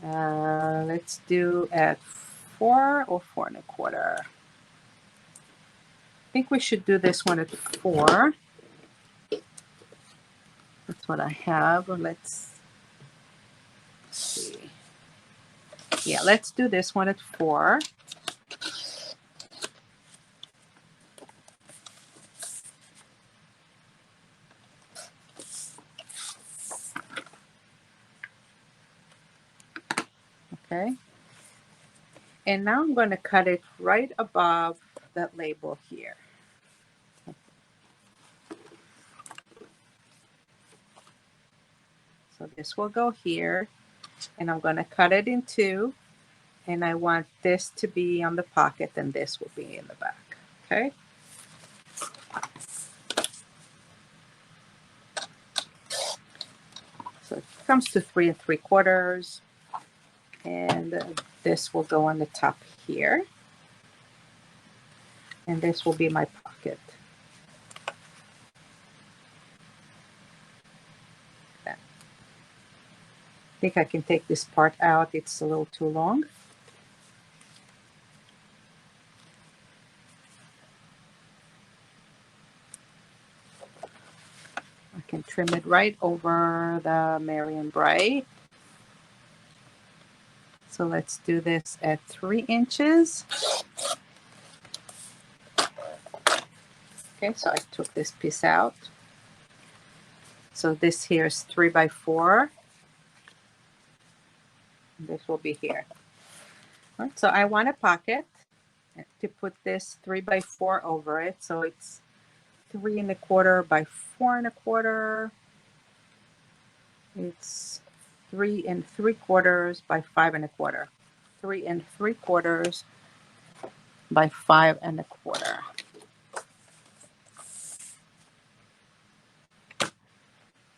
Let's do at 4 or 4 1/4. I think we should do this one at 4. That's what I have. Let's see. Yeah, let's do this one at 4. Okay. And now I'm going to cut it right above that label here. So this will go here, and I'm going to cut it in 2, and I want this to be on the pocket, and this will be in the back. Okay. So it comes to 3 3/4, and this will go on the top here, and this will be my pocket. I think I can take this part out. It's a little too long. I can trim it right over the Marion Bright. So let's do this at 3 inches. Okay, so I took this piece out. So this here is 3 by 4. This will be here. All right, so I want a pocket to put this 3 by 4 over it. So it's 3 1/4 by 4 1/4. It's 3 3/4 by 5 1/4. 3 3/4 by 5 1/4.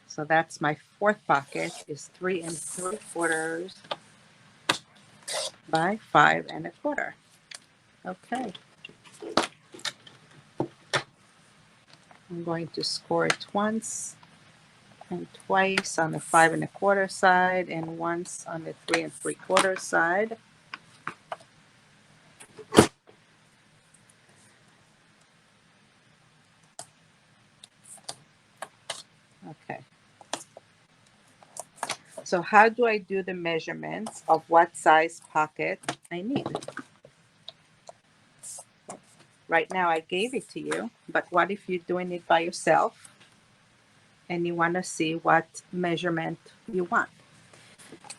So that's my 4th pocket, is 3 3/4 by 5 1/4. Okay. I'm going to score it once and twice on the 5 1/4 side and once on the 3 3/4 side. Okay. So how do I do the measurements of what size pocket I need? Right now I gave it to you, but what if you're doing it by yourself and you want to see what measurement you want?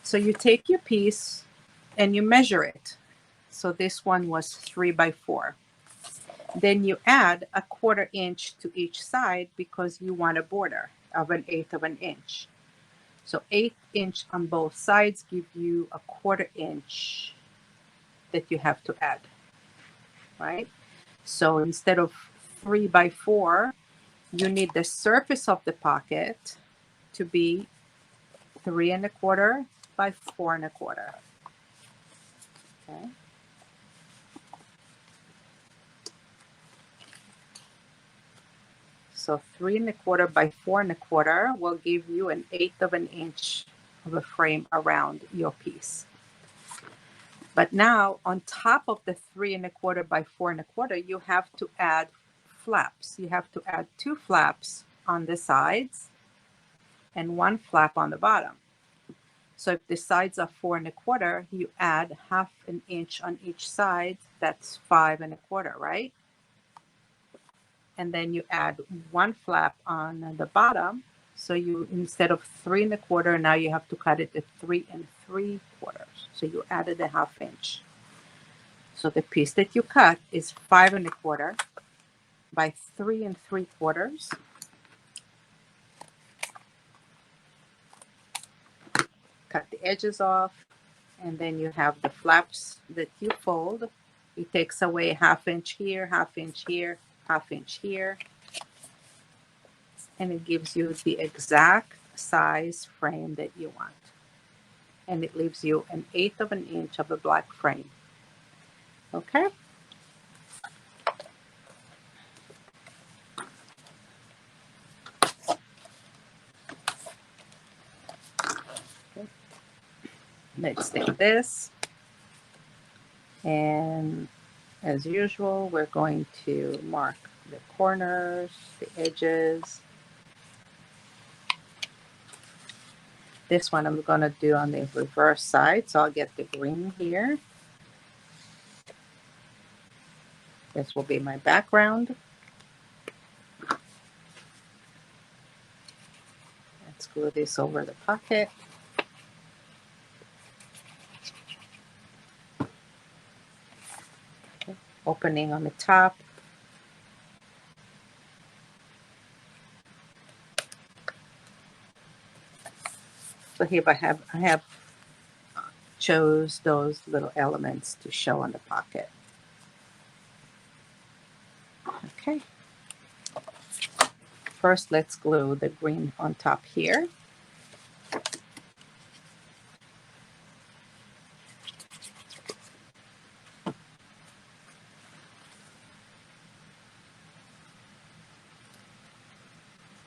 So you take your piece and you measure it. So this one was 3 by 4. Then you add a 1/4 inch to each side because you want a border of 1/8 of an inch. So 1/8 inch on both sides give you a 1/4 inch that you have to add, right? So instead of 3 by 4, you need the surface of the pocket to be 3 1/4 by 4 1/4. Okay. So 3 1/4 by 4 1/4 will give you 1/8 of an inch of a frame around your piece. But now on top of the 3 1/4 by 4 1/4, you have to add flaps. You have to add 2 flaps on the sides and 1 flap on the bottom. So if the sides are 4 1/4, you add 1/2 an inch on each side. That's 5 1/4, right? And then you add 1 flap on the bottom. So you, instead of 3 1/4, now you have to cut it at 3 3/4. So you added a 1/2 inch. So the piece that you cut is 5 1/4 by 3 3/4. cut the edges off, and then you have the flaps that you fold. It takes away 1/2 inch here, 1/2 inch here, 1/2 inch here, and it gives you the exact size frame that you want. And it leaves you 1/8 of an inch of a black frame. Okay? Let's take this, and as usual, we're going to mark the corners, the edges. This one I'm going to do on the reverse side, so I'll get the green here. This will be my background. Let's glue this over the pocket. Okay. Opening on the top. So here I have chose those little elements to show on the pocket. Okay. First, let's glue the green on top here.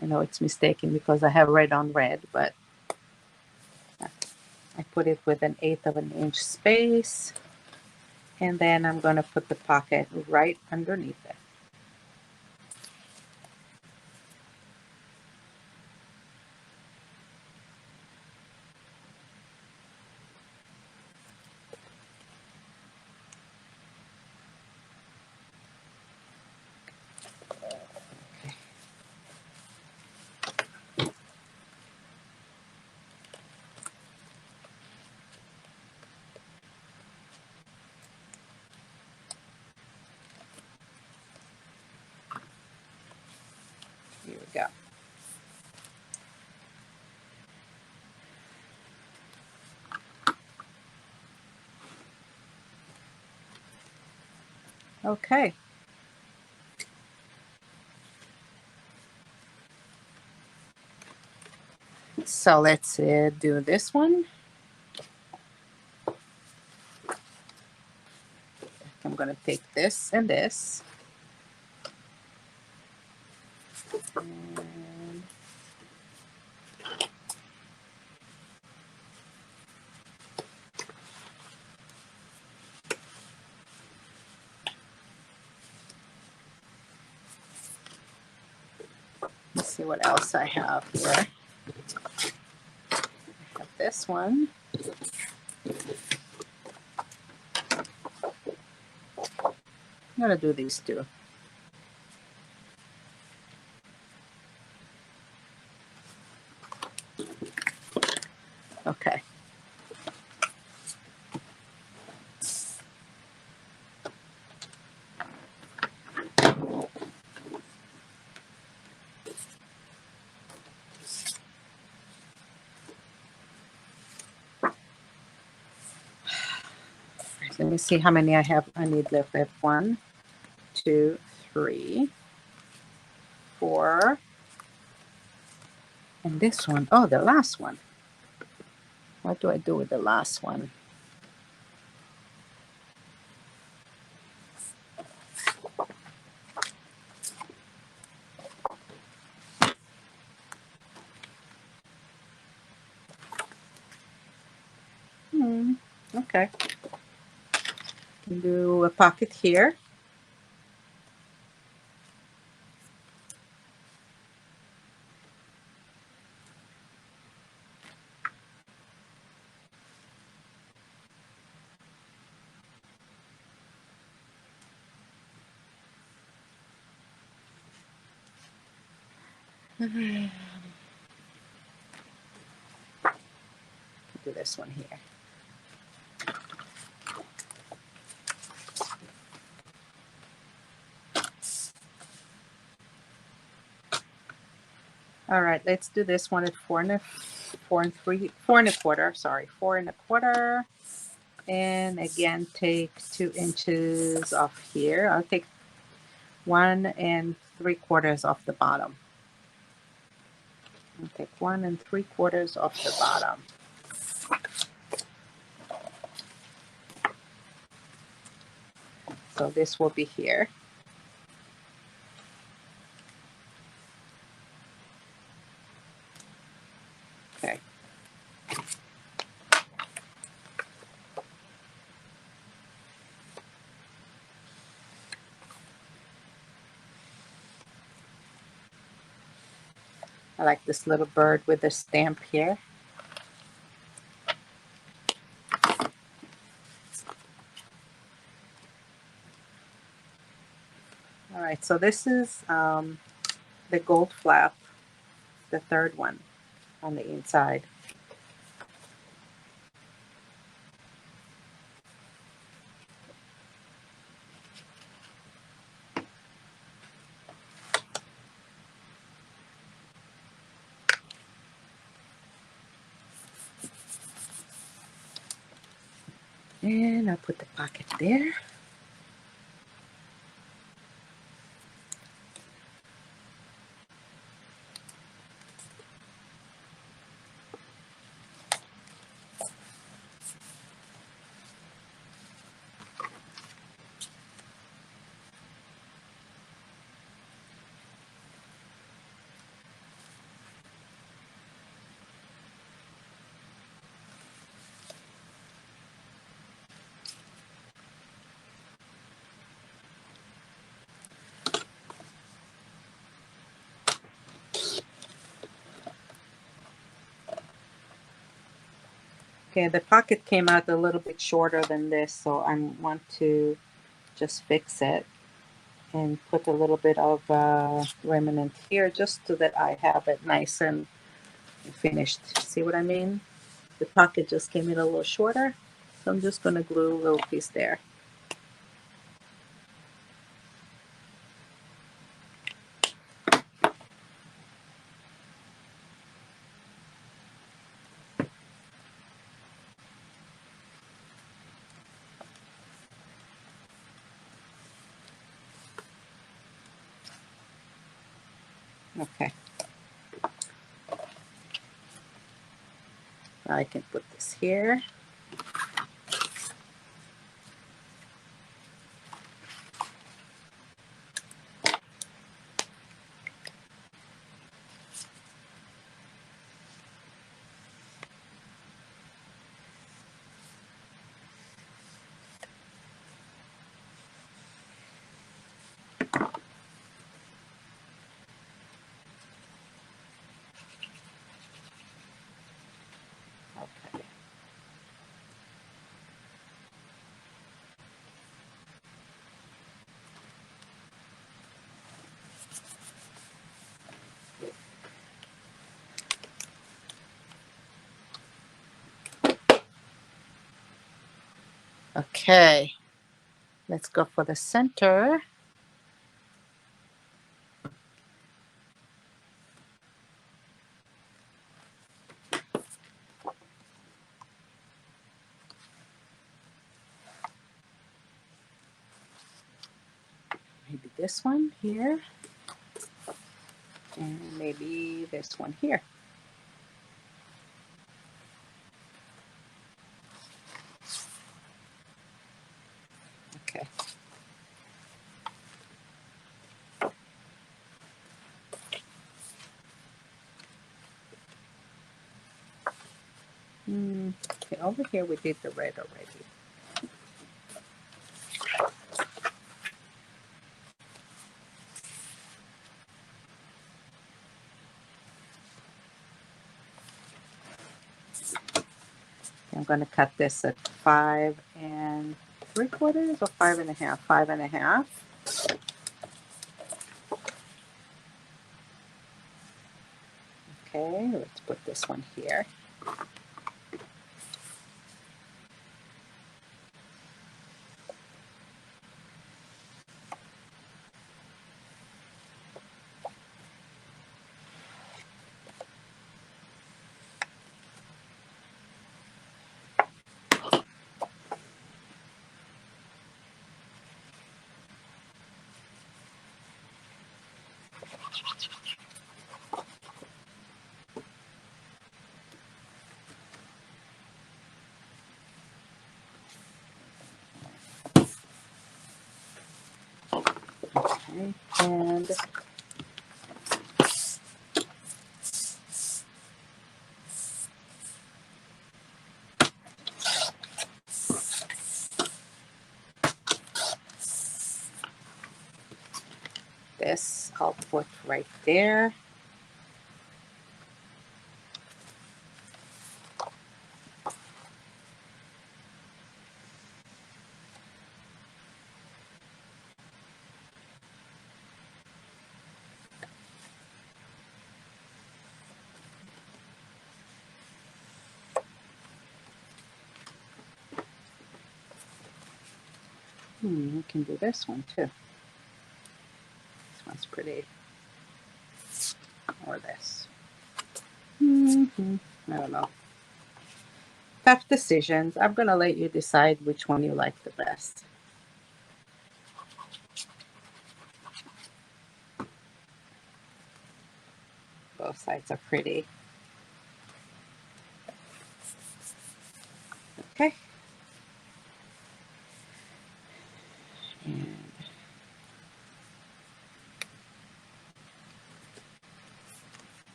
I know it's mistaken because I have red on red, but I put it with 1/8 of an inch space. And then I'm going to put the pocket right underneath it. Here we go. Okay. So let's do this one. I'm going to take this and this. And let's see what else I have here. I have this one. I'm going to do these two. Okay. Let me see how many I need left. I have 1, 2, 3, 4. And this one, oh, the last one. What do I do with the last one? Okay. Can do a pocket here. Do this one here. All right, let's do this one at 4 and 4 and 3, 4 and a quarter. Sorry, 4 and a quarter. And again, take 2 inches off here. I'll take 1 and 3/4 off the bottom. I'll take 1 and 3/4 off the bottom. So this will be here. Okay. I like this little bird with the stamp here. All right, so this is the gold flap, the third one on the inside. And I'll put the pocket there. Okay, the pocket came out a little bit shorter than this, so I want to just fix it and put a little bit of remnant here just so that I have it nice and finished. See what I mean? The pocket just came in a little shorter, so I'm just going to glue a little piece there. Okay. I can put this here. Okay. Okay. Let's go for the center. Maybe this one here. And maybe this one here. Okay. Okay, over here we did the red already. I'm going to cut this at 5 and 3/4 or 5 1/2. 5 1/2. Okay, let's put this one here. Okay. And this I'll put right there. We can do this one too. This one's pretty. Or this. I don't know. Tough decisions. I'm going to let you decide which one you like the best. Both sides are pretty. Okay.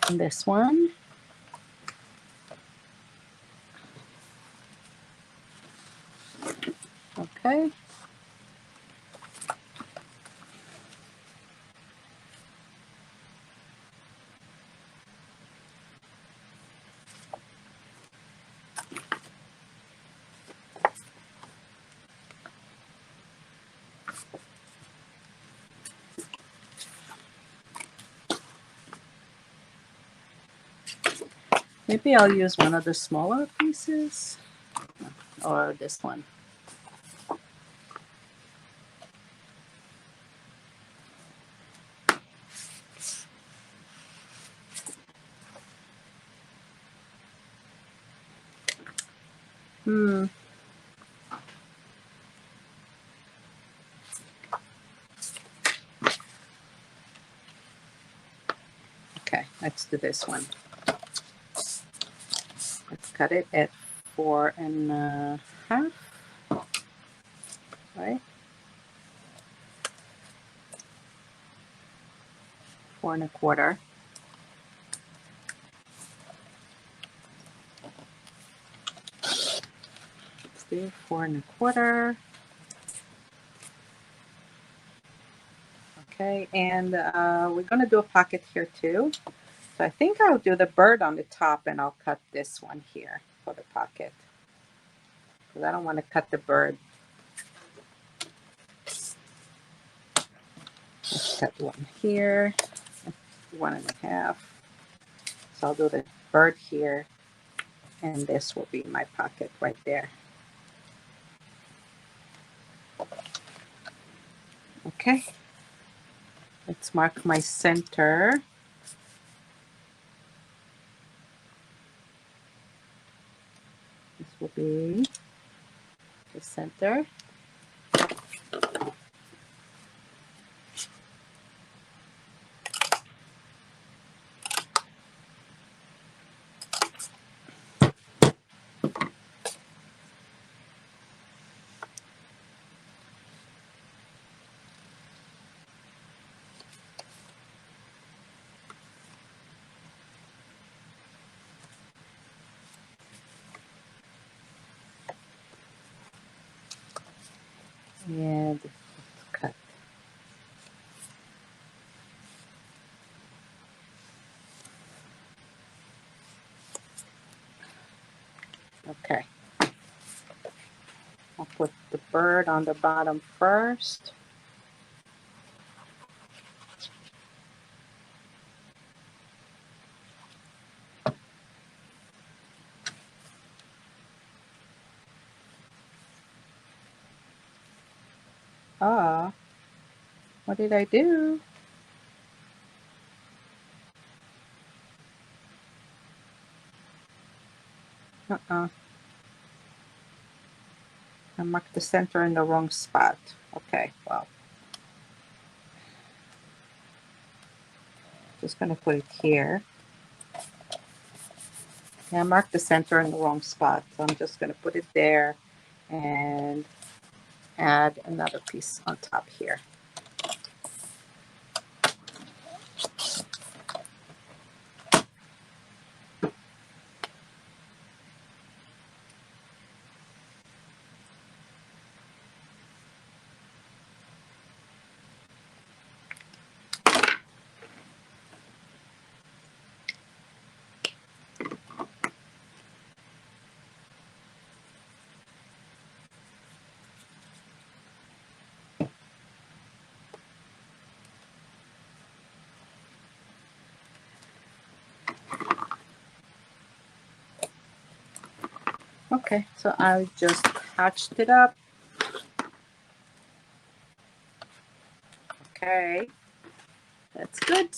And this one. Okay. Maybe I'll use one of the smaller pieces. Or this one. Okay, let's do this one. Let's cut it at 4.5, right? 4.25. Let's do 4.25. Okay, and we're gonna do a pocket here too. So I think I'll do the bird on the top and I'll cut this one here for the pocket. Because I don't want to cut the bird. Let's cut one here, 1.5. So I'll do the bird here, and this will be my pocket right there. Okay, let's mark my center. This will be the center. And cut. Okay. I'll put the bird on the bottom first. Ah, what did I do? I marked the center in the wrong spot. Okay, well. Just gonna put it here. Yeah, I marked the center in the wrong spot, so I'm just gonna put it there and add another piece on top here. Okay, so I just patched it up. Okay, that's good.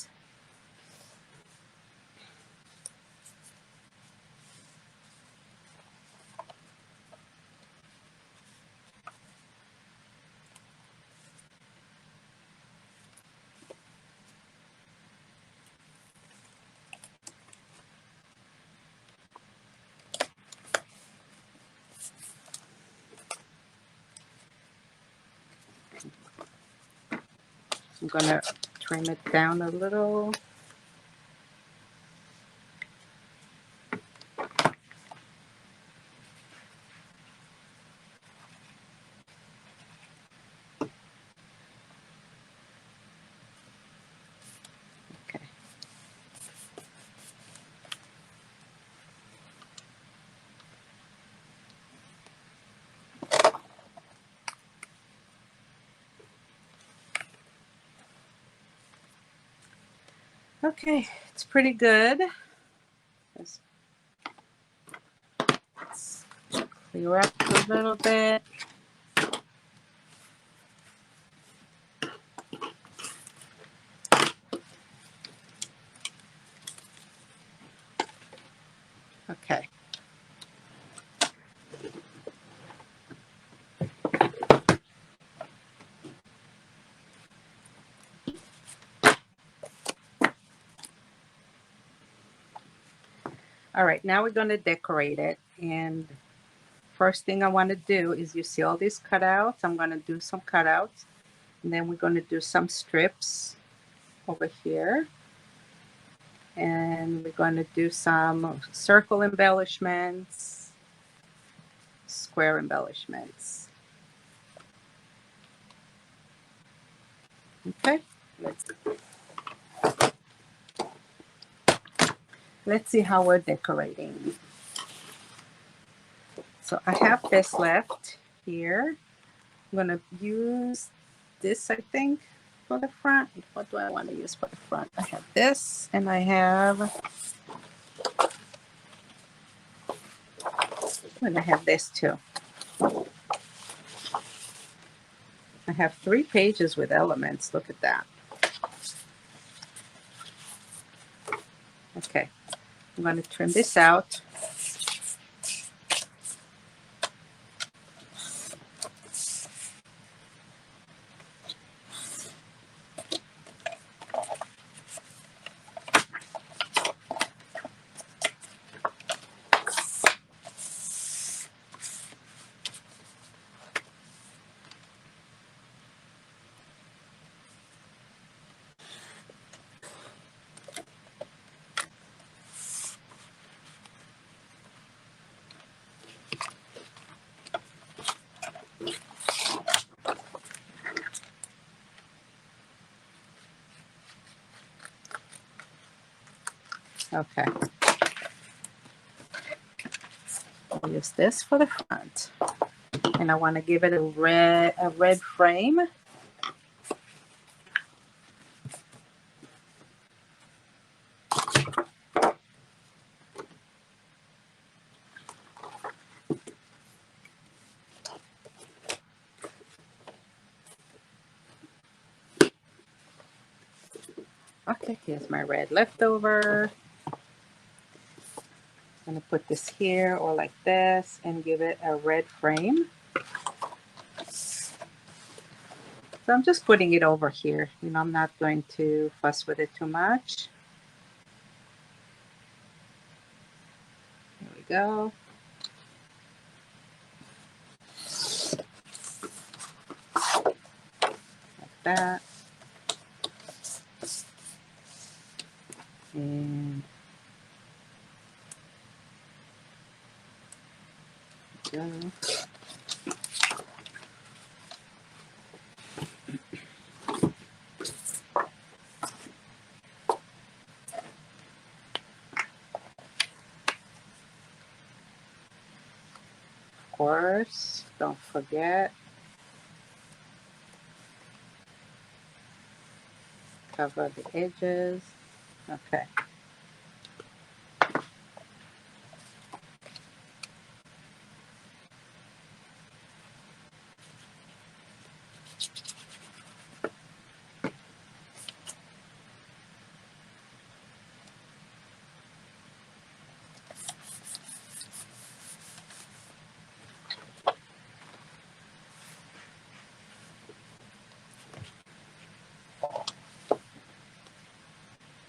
I'm gonna trim it down a little. Okay. Okay, it's pretty good. Let's clear up a little bit. Okay. All right, now we're going to decorate it. And first thing I want to do is, you see all these cutouts? I'm going to do some cutouts. And then we're going to do some strips over here. And we're going to do some circle embellishments, square embellishments. Okay, let's see how we're decorating. So I have this left here. I'm going to use this, I think, for the front. What do I want to use for the front? I have this, and I have, and I have this too. I have 3 pages with elements. Look at that. Okay, I'm going to trim this out. Okay. I'll use this for the front. And I want to give it a red frame. Okay, here's my red leftover. I'm going to put this here or like this and give it a red frame. So I'm just putting it over here. You know, I'm not going to fuss with it too much. There we go. that. And go. Of course, don't forget, cover the edges. Okay.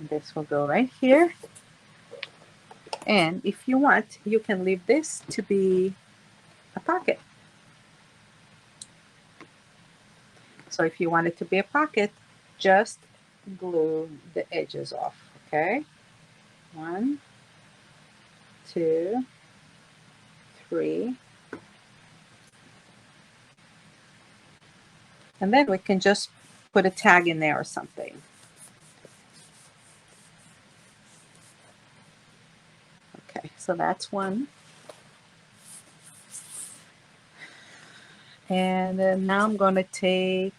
This will go right here. And if you want, you can leave this to be a pocket. So if you want it to be a pocket, just glue the edges off, okay? 1, 2, 3. And then we can just put a tag in there or something. Okay, so that's one. And then now I'm going to take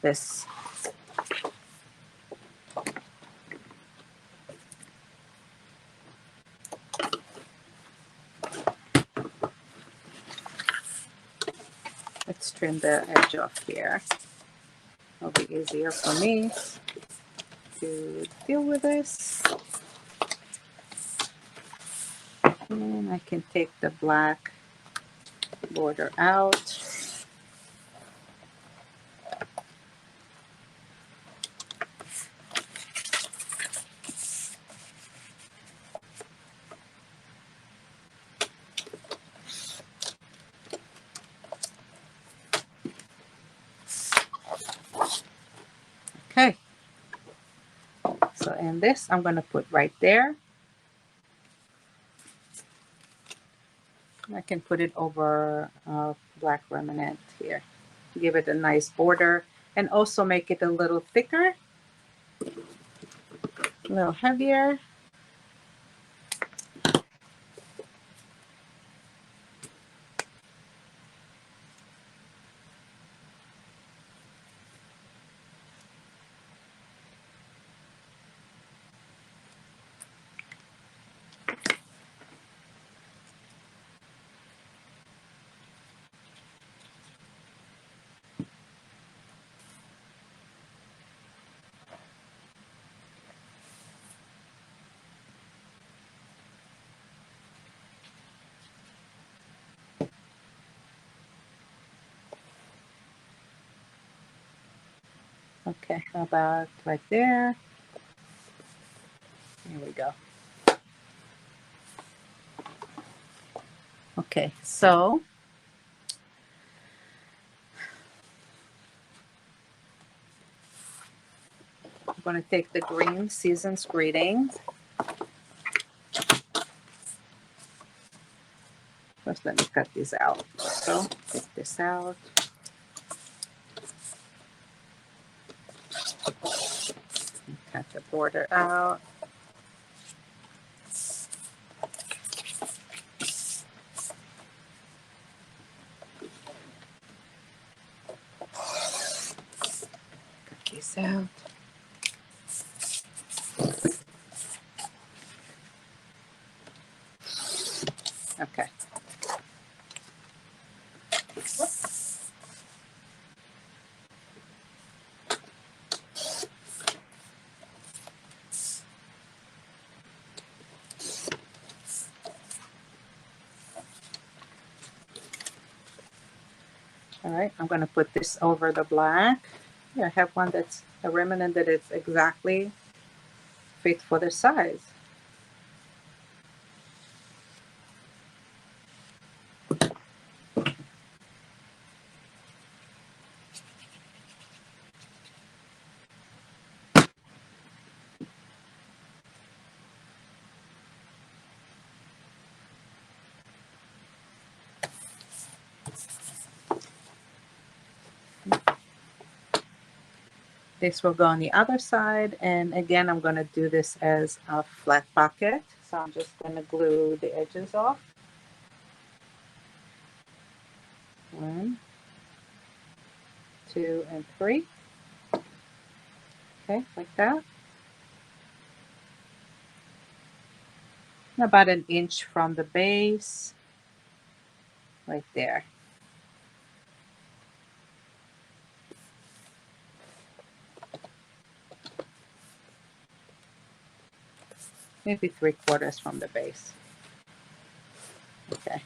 this. Let's trim the edge off here. It'll be easier for me to deal with this. And I can take the black border out. Okay. So, and this I'm going to put right there. I can put it over black remnant here. Give it a nice border and also make it a little thicker, a little heavier. Okay, how about right there? Here we go. Okay, so I'm going to take the green Season's Greetings. First, let me cut these out. So, take this out. Cut the border out. Cut these out. Okay. All right, I'm going to put this over the black. Yeah, I have one that's a remnant that is exactly fit for the size. This will go on the other side, and again I'm going to do this as a flat pocket, so I'm just going to glue the edges off. 1, 2, and 3. Okay, like that. About an inch from the base, right there. Maybe 3/4 from the base. Okay.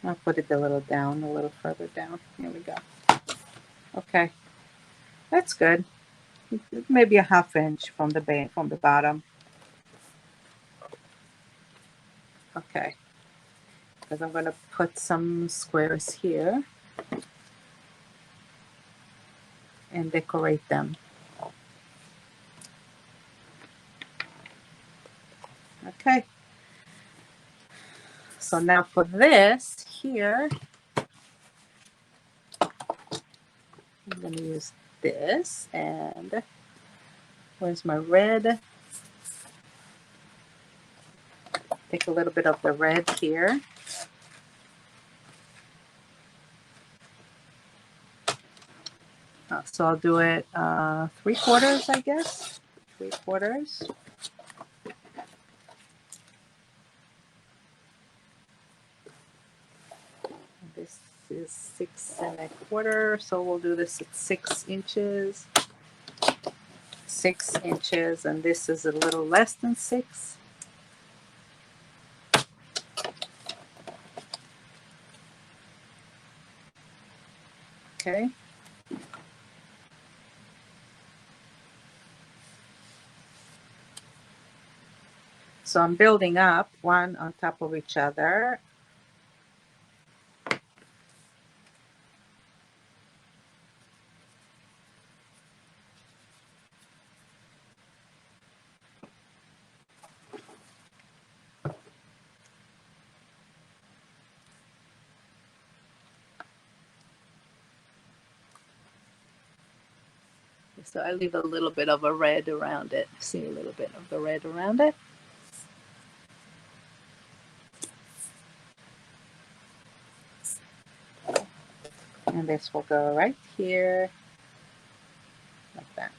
I'll put it a little down, a little further down. Here we go. Okay, that's good. Maybe a 1/2 inch from the base, from the bottom. Okay, because I'm going to put some squares here and decorate them. Okay, so now for this here, I'm going to use this, and where's my red? Take a little bit of the red here. So I'll do it 3/4, I guess. 3/4. This is 6 1/4, so we'll do this at 6 inches. 6 inches, and this is a little less than 6. Okay. So I'm building up one on top of each other. So I leave a little bit of a red around it. See a little bit of the red around it. And this will go right here, like that.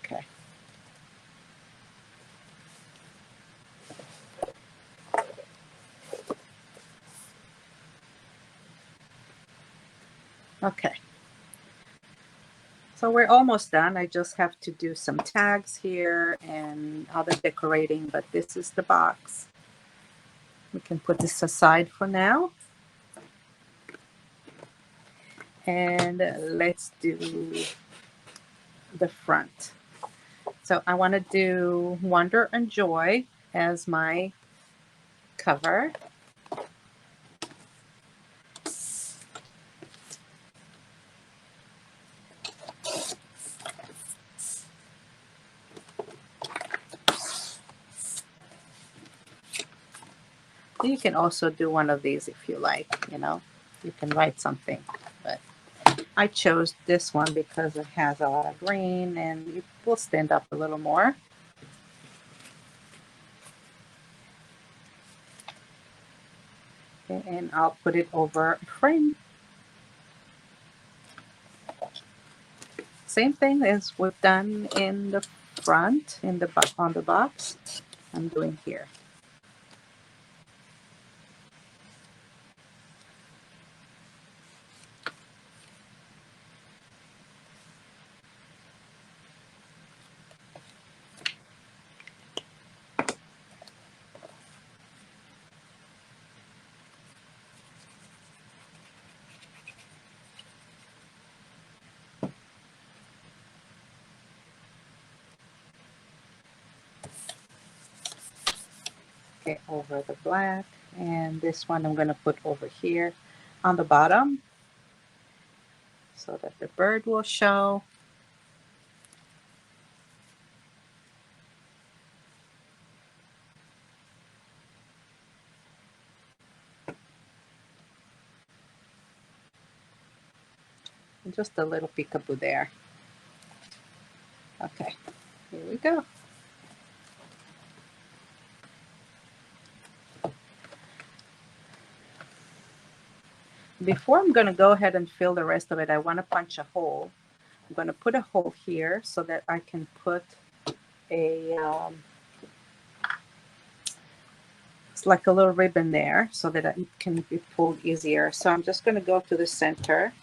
Okay. Okay. So we're almost done. I just have to do some tags here and other decorating, but this is the box. We can put this aside for now. And let's do the front. So I want to do Wonder and Joy as my cover. You can also do one of these if you like, you know, you can write something, but I chose this one because it has a lot of green and it will stand up a little more. Okay, and I'll put it over a frame. Same thing as we've done in the front, on the box, I'm doing here. okay, over the black. And this one I'm going to put over here on the bottom so that the bird will show. And just a little peekaboo there. Okay, here we go. Before I'm going to go ahead and fill the rest of it, I want to punch a hole. I'm going to put a hole here so that I can put a, it's like a little ribbon there so that it can be pulled easier. So I'm just going to go to the center.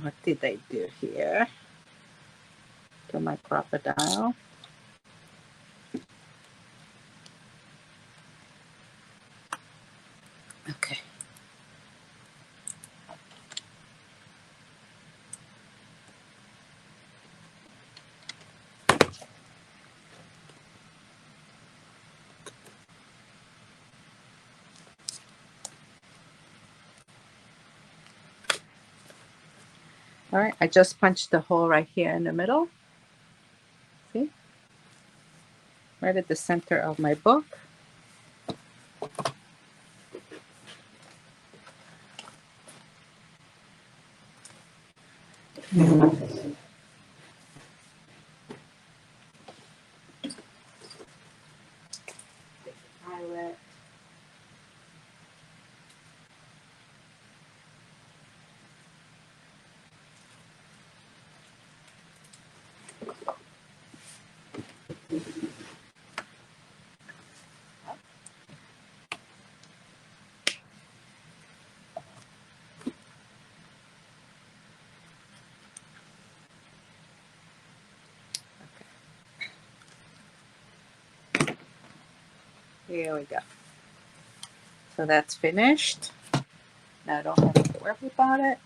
What did I do here to my crocodile? Okay. All right, I just punched the hole right here in the middle. See? Right at the center of my book. Violet. Here we go. So that's finished. Now I don't have to worry about it.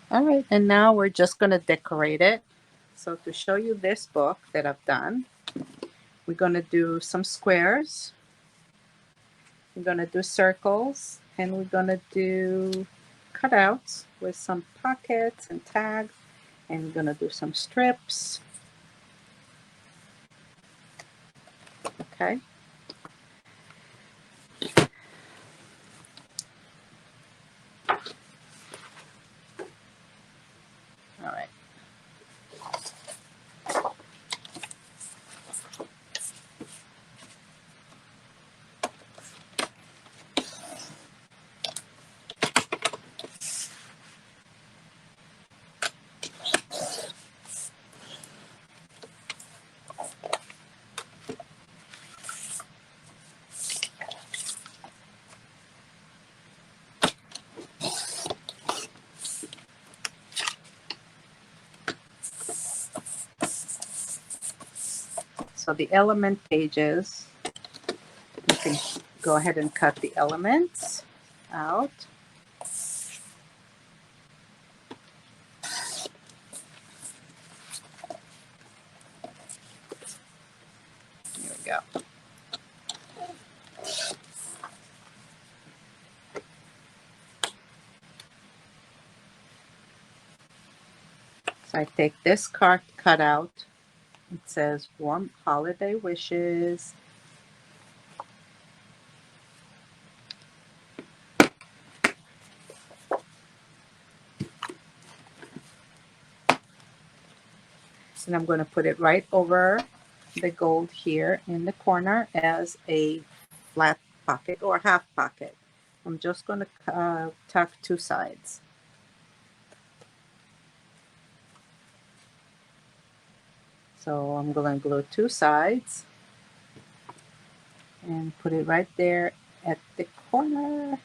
All right, and now we're just going to decorate it. So to show you this book that I've done, we're going to do some squares. We're going to do circles, and we're going to do cutouts with some pockets and tags, and we're going to do some strips. Okay. All right. So the element pages, you can go ahead and cut the elements out. Here we go. So I take this card cut out. It says warm holiday wishes. And I'm going to put it right over the gold here in the corner as a flat pocket or half pocket. I'm just going to tuck two sides. So I'm going to glue 2 sides and put it right there at the corner.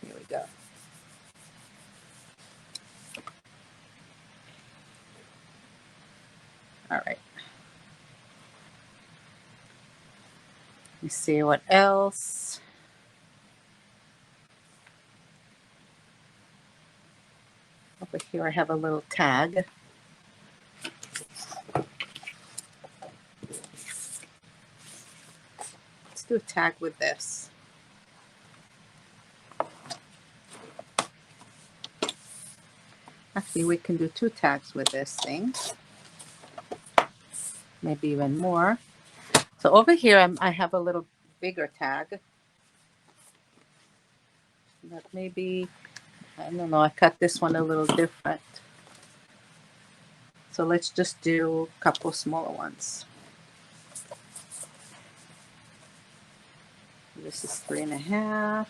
Here we go. All right. Let me see what else. Over here I have a little tag. Let's do a tag with this. Actually, we can do 2 tags with this thing. Maybe even more. So over here I have a little bigger tag. But maybe, I don't know, I cut this one a little different. So let's just do a couple smaller ones. This is 3.5.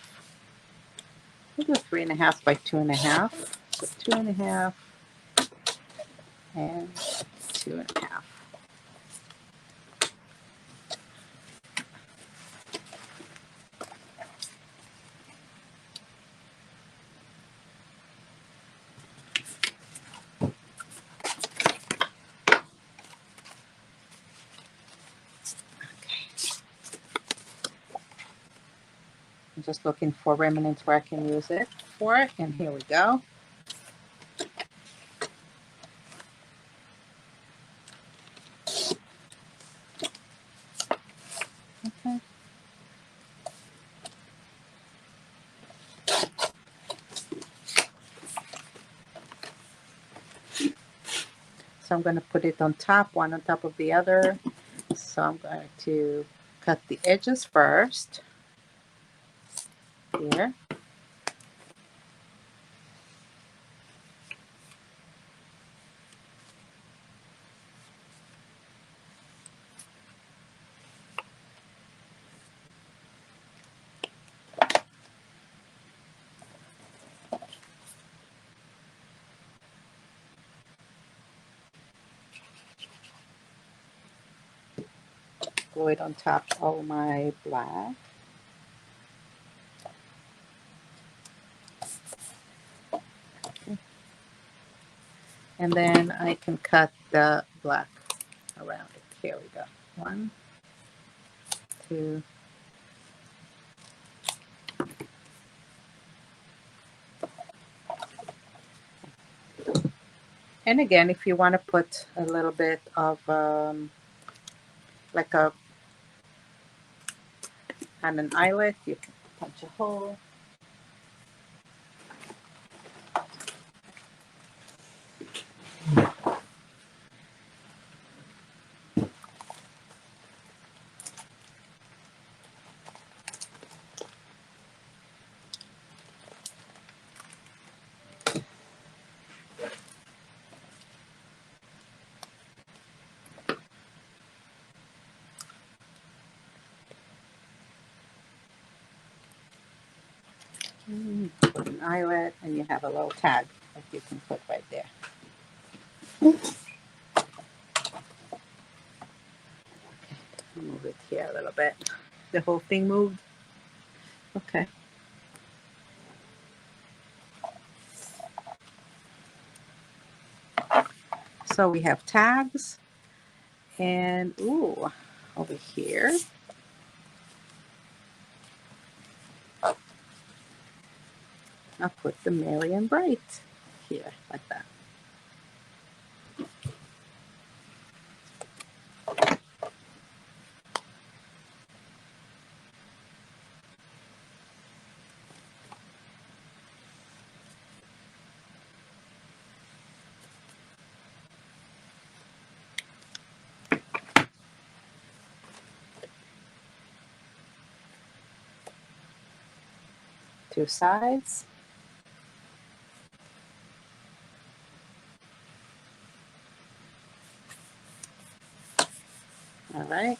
We'll do 3.5 by 2.5. So 2.5 and 2.5. I'm just looking for remnants where I can use it for it, and here we go. Okay. So I'm going to put it on top, one on top of the other. So I'm going to cut the edges first. Here. Glue it on top of my black. And then I can cut the black around it. Here we go. 1, 2. And again, if you want to put a little bit of like a on an eyelet, you can punch a hole. Put an eyelet, and you have a little tag that you can put right there. Move it here a little bit. The whole thing moved. Okay. So we have tags, and ooh, over here. I'll put the Merry and Bright here, like that. Two sides. All right.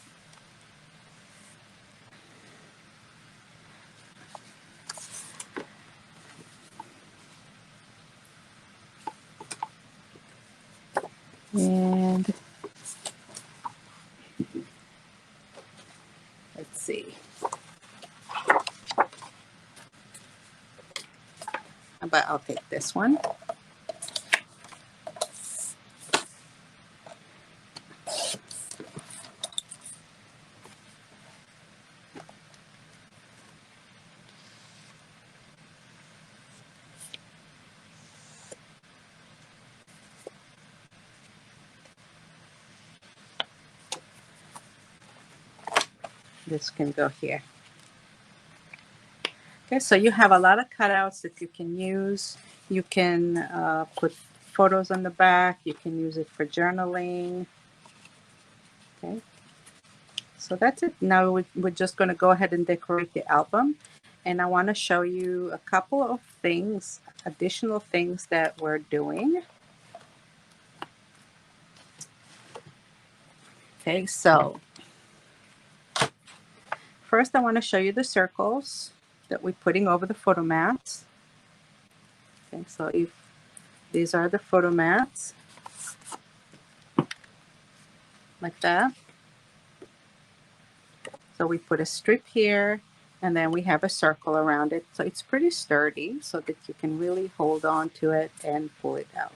And see. But I'll take this one. This can go here. Okay, so you have a lot of cutouts that you can use. You can put photos on the back. You can use it for journaling. Okay, so that's it. Now we're just going to go ahead and decorate the album. And I want to show you a couple of things, additional things that we're doing. Okay, so first I want to show you the circles that we're putting over the photo mats. Okay, so if these are the photo mats, like that. So we put a strip here, and then we have a circle around it. So it's pretty sturdy so that you can really hold on to it and pull it out.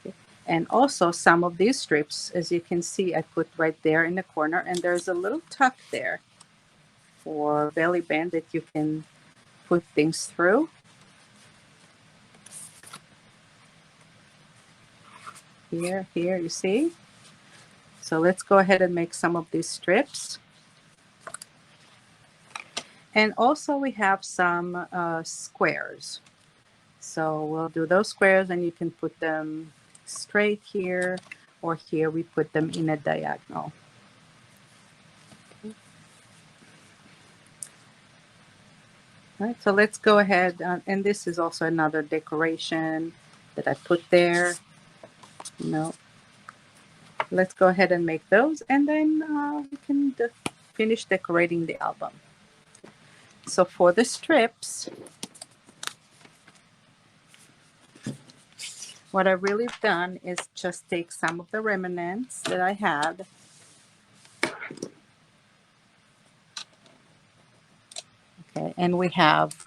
Okay. And also some of these strips, as you can see, I put right there in the corner, and there's a little tuck there for belly band that you can put things through. Here, you see? So let's go ahead and make some of these strips. And also we have some squares. So we'll do those squares, and you can put them straight here, or here we put them in a diagonal. All right, so let's go ahead, and this is also another decoration that I put there. Let's go ahead and make those, and then we can finish decorating the album. So for the strips, what I've really done is just take some of the remnants that I had. Okay, and we have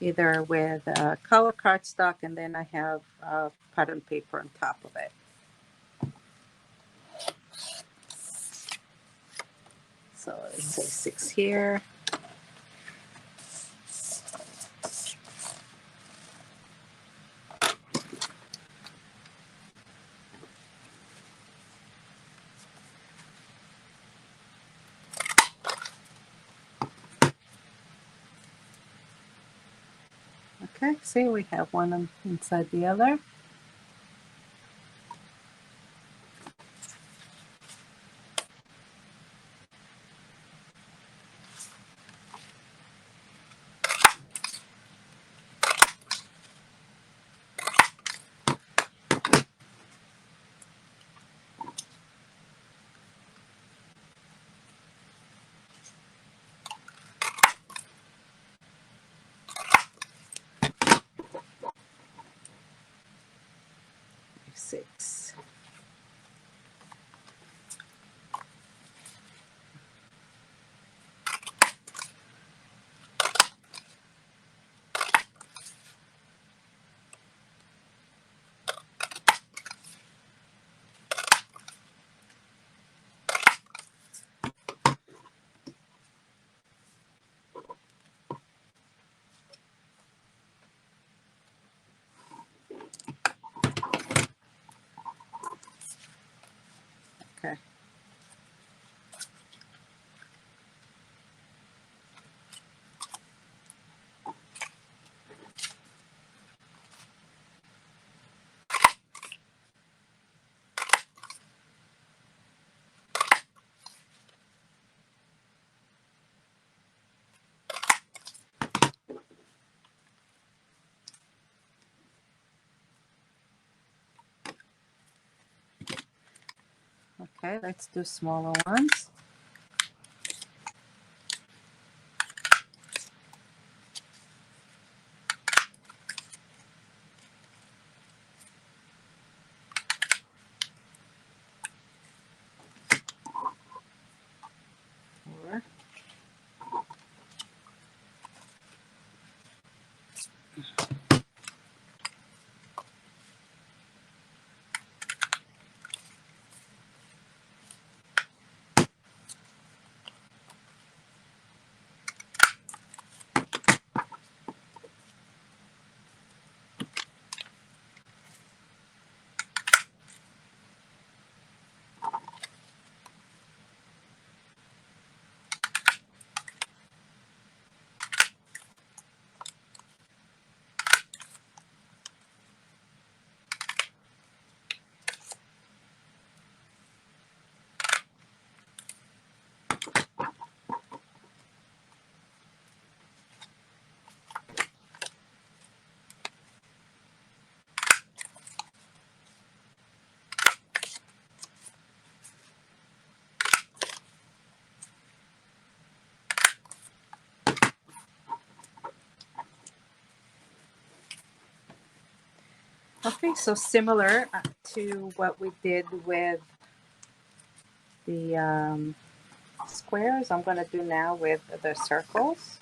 either with color cardstock, and then I have pattern paper on top of it. So let's say 6 here. Okay, see, we have one inside the other. Six. Okay. Okay, let's do smaller ones. Okay, so similar to what we did with the squares, I'm going to do now with the circles.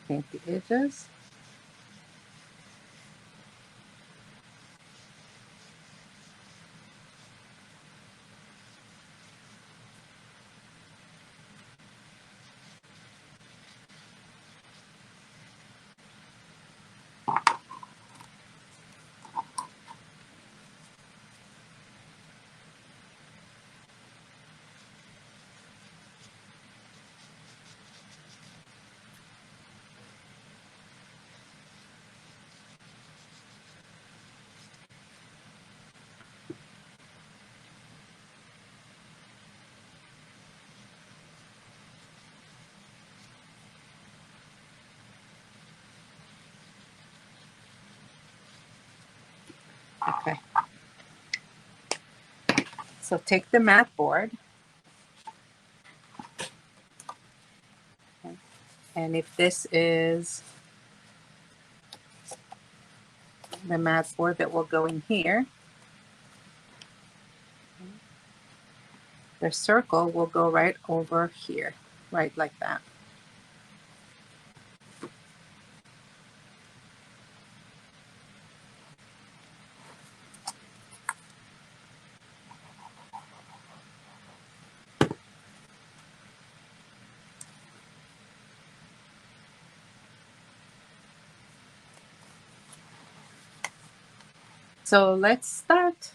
Paint the edges. Okay. So take the mat board, okay, and if this is the mat board that will go in here, the circle will go right over here, right like that. So let's start.